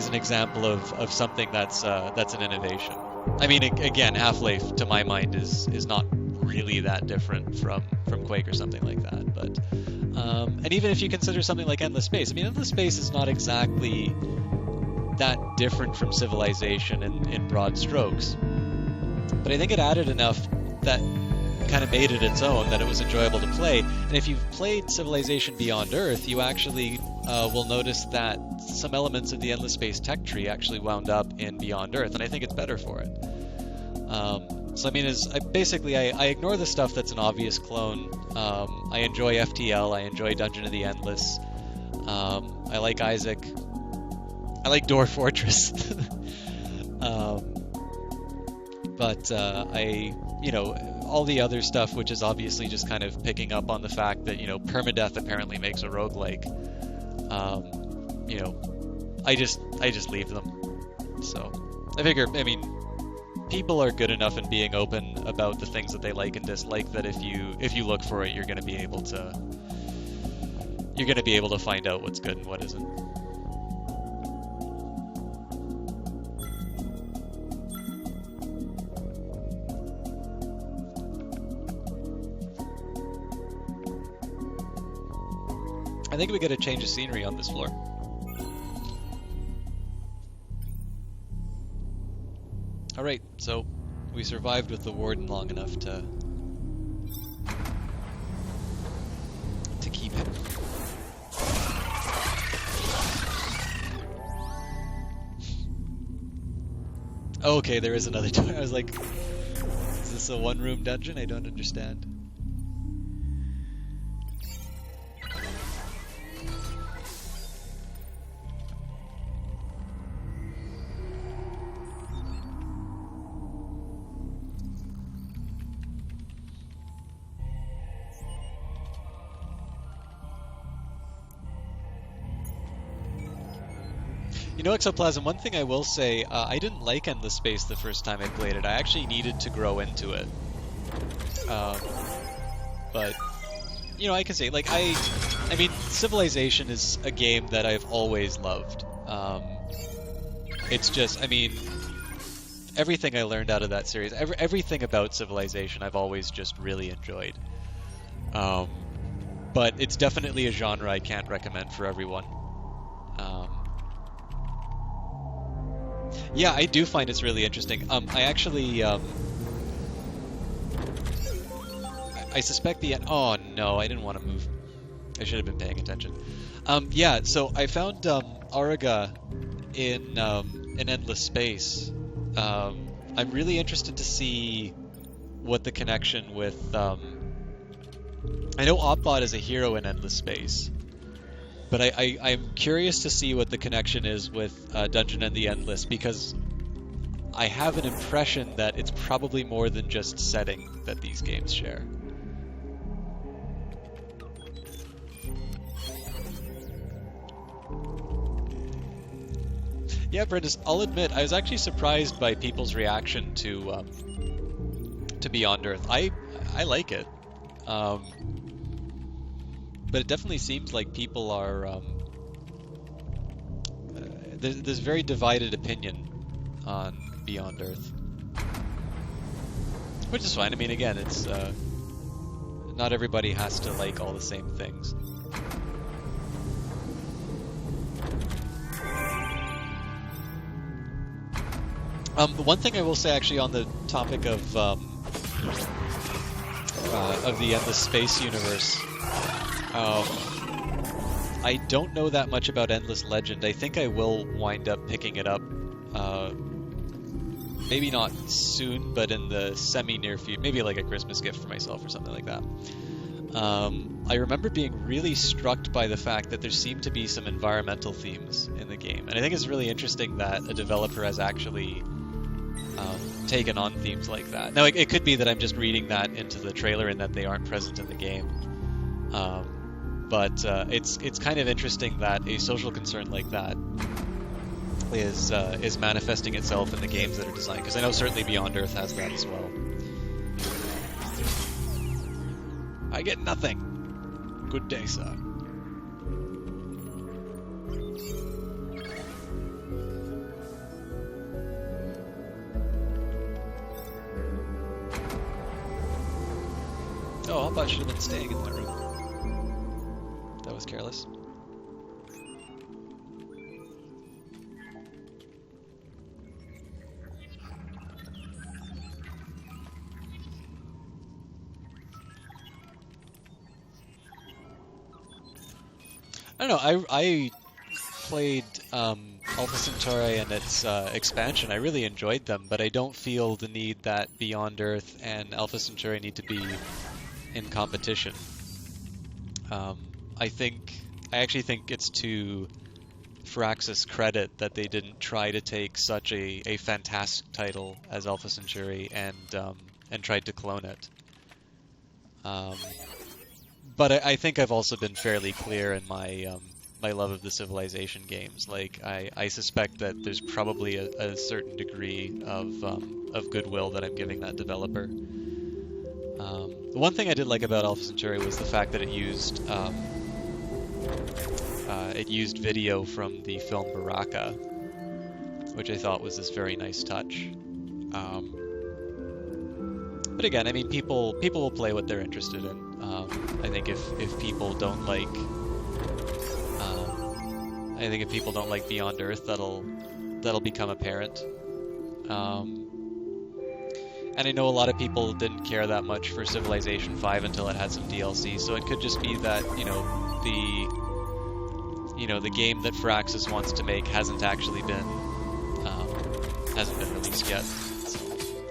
an example of something that's an innovation. I mean, again, Half-Life, to my mind, is not really that different from Quake or something like that. But and even if you consider something like Endless Space, I mean, Endless Space is not exactly that different from Civilization in broad strokes. But I think it added enough that kind of made it its own, that it was enjoyable to play. And if you've played Civilization Beyond Earth, you actually will notice that some elements of the Endless Space tech tree actually wound up in Beyond Earth, and I think it's better for it. So I mean, I ignore the stuff that's an obvious clone. I enjoy FTL, I enjoy Dungeon of the Endless, I like Isaac, I like Dwarf Fortress. But all the other stuff, which is obviously just kind of picking up on the fact that, permadeath apparently makes a roguelike, I just leave them. So I figure, people are good enough in being open about the things that they like and dislike that if you look for it, you're going to be able to find out what's good and what isn't. I think we get a change of scenery on this floor. Alright, so we survived with the warden long enough to keep him. Oh, okay, there is another door. I was like, is this a one-room dungeon? I don't understand. Exoplasm, one thing I will say, I didn't like Endless Space the first time I played it. I actually needed to grow into it. But, I can say, Civilization is a game that I've always loved. It's just, everything I learned out of that series, everything about Civilization I've always just really enjoyed. But it's definitely a genre I can't recommend for everyone. Yeah, I do find it's really interesting. I actually, I suspect oh no, I didn't want to move. I should have been paying attention. Yeah, so I found Auriga in Endless Space. I'm really interested to see what the connection with. I know Opbot is a hero in Endless Space. But I'm curious to see what the connection is with Dungeon and the Endless, because I have an impression that it's probably more than just setting that these games share. Yeah, Brenda, I'll admit, I was actually surprised by people's reaction to Beyond Earth. I like it. But it definitely seems like people are... there's very divided opinion on Beyond Earth. Which is fine. Again, it's... not everybody has to like all the same things. The one thing I will say, actually, on the topic of the Endless Space universe... I don't know that much about Endless Legend. I think I will wind up picking it up, maybe not soon, but in the semi-near future, maybe like a Christmas gift for myself or something like that. I remember being really struck by the fact that there seem to be some environmental themes in the game, and I think it's really interesting that a developer has actually taken on themes like that. Now, it could be that I'm just reading that into the trailer and that they aren't present in the game. But it's kind of interesting that a social concern like that is manifesting itself in the games that are designed, because I know certainly Beyond Earth has that as well. I get nothing. Good day, sir. Oh, I thought I should have been staying in that room. That was careless. I don't know. I played Alpha Centauri and its expansion. I really enjoyed them, but I don't feel the need that Beyond Earth and Alpha Centauri need to be in competition. I actually think it's to Firaxis' credit that they didn't try to take such a fantastic title as Alpha Centauri and tried to clone it. But I think I've also been fairly clear in my my love of the Civilization games. Like I suspect that there's probably a certain degree of goodwill that I'm giving that developer. The one thing I did like about Alpha Centauri was the fact that it used video from the film Baraka, which I thought was this very nice touch. But again, I mean, people will play what they're interested in. I think if people don't like, Beyond Earth, that'll become apparent. And I know a lot of people didn't care that much for Civilization 5 until it had some DLC, so it could just be that, the game that Firaxis wants to make hasn't actually been released yet. So,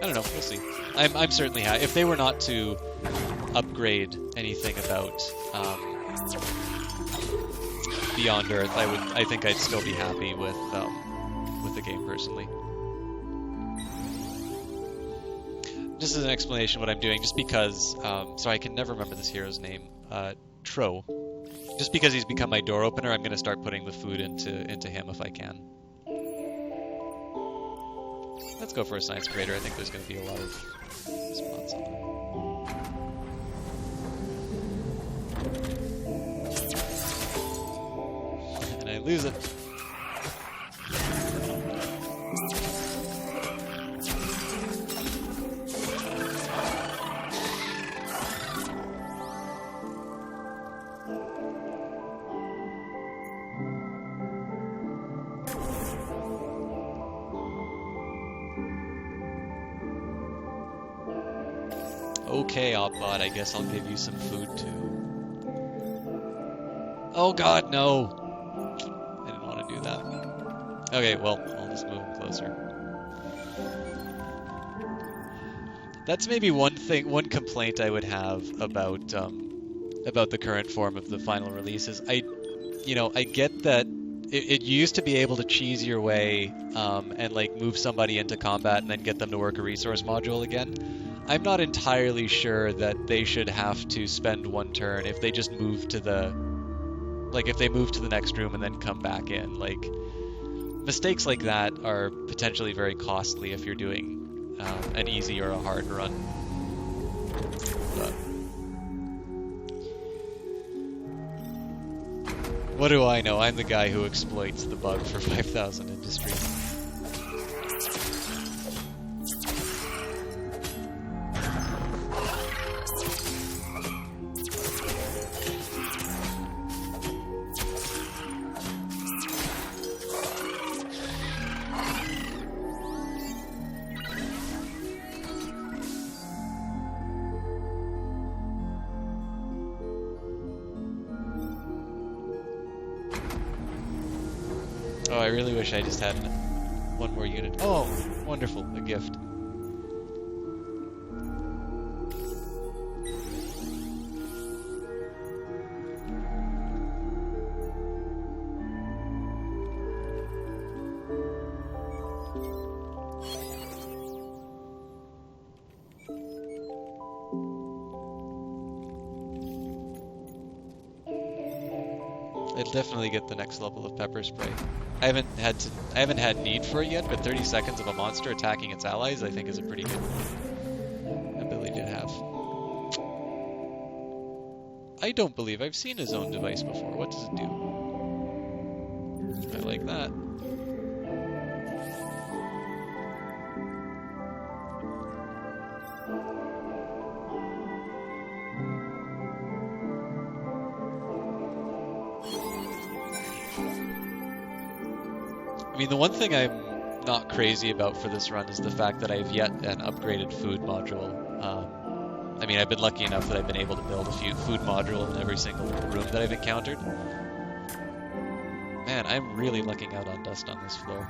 I don't know, we'll see. I'm certainly happy. If they were not to upgrade anything about Beyond Earth, I think I'd still be happy with the game personally. Just as an explanation, what I'm doing, just because, so I can never remember this hero's name, Tro. Just because he's become my door opener, I'm going to start putting the food into him if I can. Let's go for a science creator. I think there's going to be a lot of spots on there. And I lose it. Okay, Oddbot, I guess I'll give you some food too. Oh god, no! I didn't want to do that. Okay, well, I'll just move him closer. That's maybe one complaint I would have about the current form of the final release is I get that it used to be able to cheese your way and like move somebody into combat and then get them to work a resource module again. I'm not entirely sure that they should have to spend one turn if they just move to the next room and then come back in. Like, mistakes like that are potentially very costly if you're doing an easy or a hard run. But what do I know? I'm the guy who exploits the bug for 5,000 Industry. Oh, I really wish I just had one more unit. Oh, wonderful, a gift. I'd definitely get the next level of pepper spray. I haven't had need for it yet, but 30 seconds of a monster attacking its allies I think is a pretty good ability to have. I don't believe I've seen his own device before. What does it do? I like that. I mean, the one thing I'm not crazy about for this run is the fact that I have yet an upgraded food module. I mean, I've been lucky enough that I've been able to build a food module in every single room that I've encountered. Man, I'm really lucking out on dust on this floor.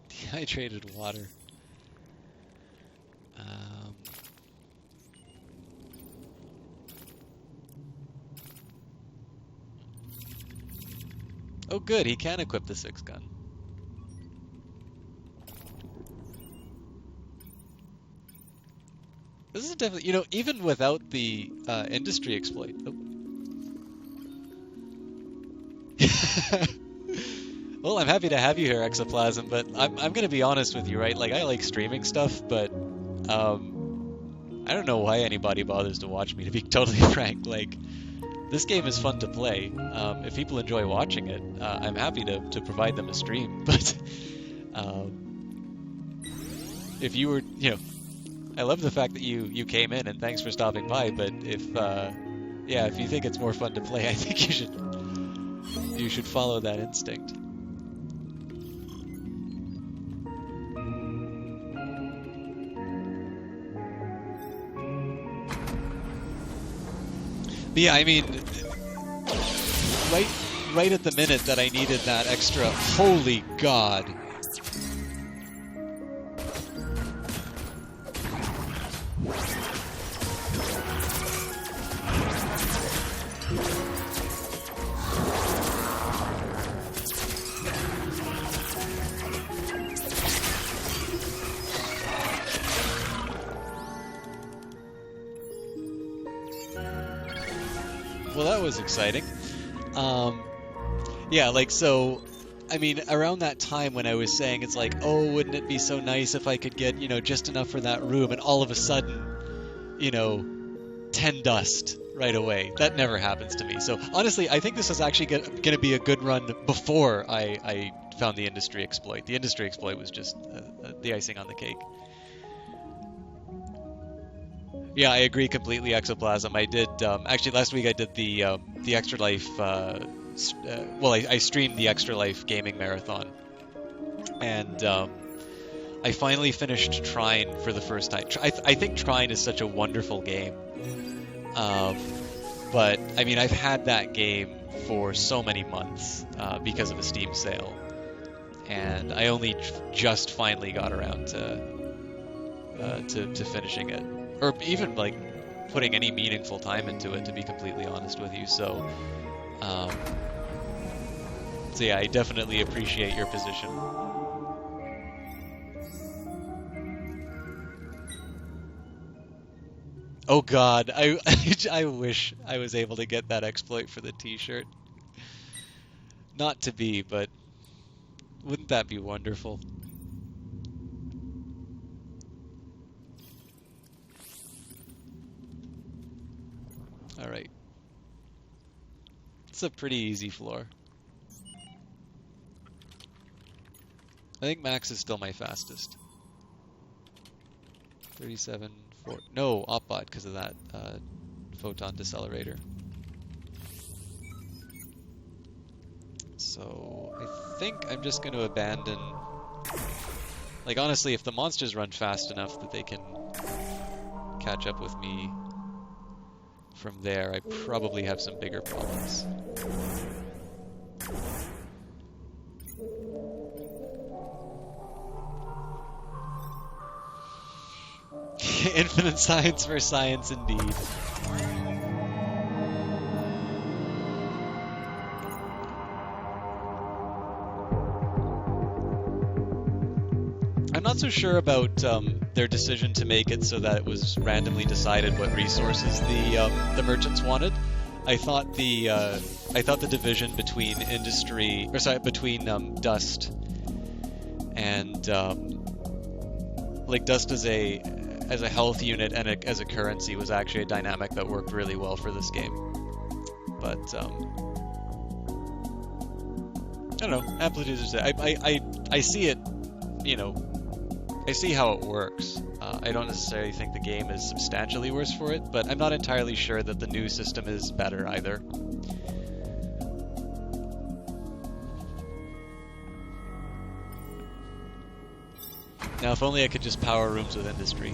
Dehydrated water. Oh good, he can equip the 6-gun. This is definitely, you know, even without the industry exploit. Oh. Well, I'm happy to have you here, Exoplasm, but I'm gonna be honest with you, right? Like, I like streaming stuff, but I don't know why anybody bothers to watch me, to be totally frank. Like, this game is fun to play. If people enjoy watching it, I'm happy to provide them a stream. But if you were, you know, I love the fact that you came in, and thanks for stopping by. But if you think it's more fun to play, I think you should follow that instinct. But yeah, I mean, right at the minute that I needed that extra, holy God. Well, that was exciting. Yeah, like, so, I mean, around that time when I was saying, it's like, oh, wouldn't it be so nice if I could get, you know, just enough for that room, and all of a sudden, you know, 10 dust right away. That never happens to me. So, honestly, I think this is actually going to be a good run before I found the industry exploit. The industry exploit was just the icing on the cake. Yeah, I agree completely, Exoplasm. I did, actually last week I did the Extra Life, well, I streamed the Extra Life gaming marathon. And I finally finished Trine for the first time. I think Trine is such a wonderful game. But, I mean, I've had that game for so many months because of a Steam sale. And I only just finally got around to finishing it. Or even, like, putting any meaningful time into it, to be completely honest with you. So yeah, I definitely appreciate your position. Oh God, I wish I was able to get that exploit for the t-shirt. Not to be, but wouldn't that be wonderful? Alright. It's a pretty easy floor. I think Max is still my fastest. 37, 4... No, Opbot because of that photon decelerator. So, I think I'm just going to abandon... Like, honestly, if the monsters run fast enough that they can catch up with me from there, I probably have some bigger problems. Infinite science for science, indeed. I'm not so sure about their decision to make it so that it was randomly decided what resources the merchants wanted. I thought the division between industry, or sorry, between dust and like dust as a health unit and as a currency was actually a dynamic that worked really well for this game. But I don't know. Amplitude is I see it, you know, I see how it works. I don't necessarily think the game is substantially worse for it, but I'm not entirely sure that the new system is better either. Now, if only I could just power rooms with industry.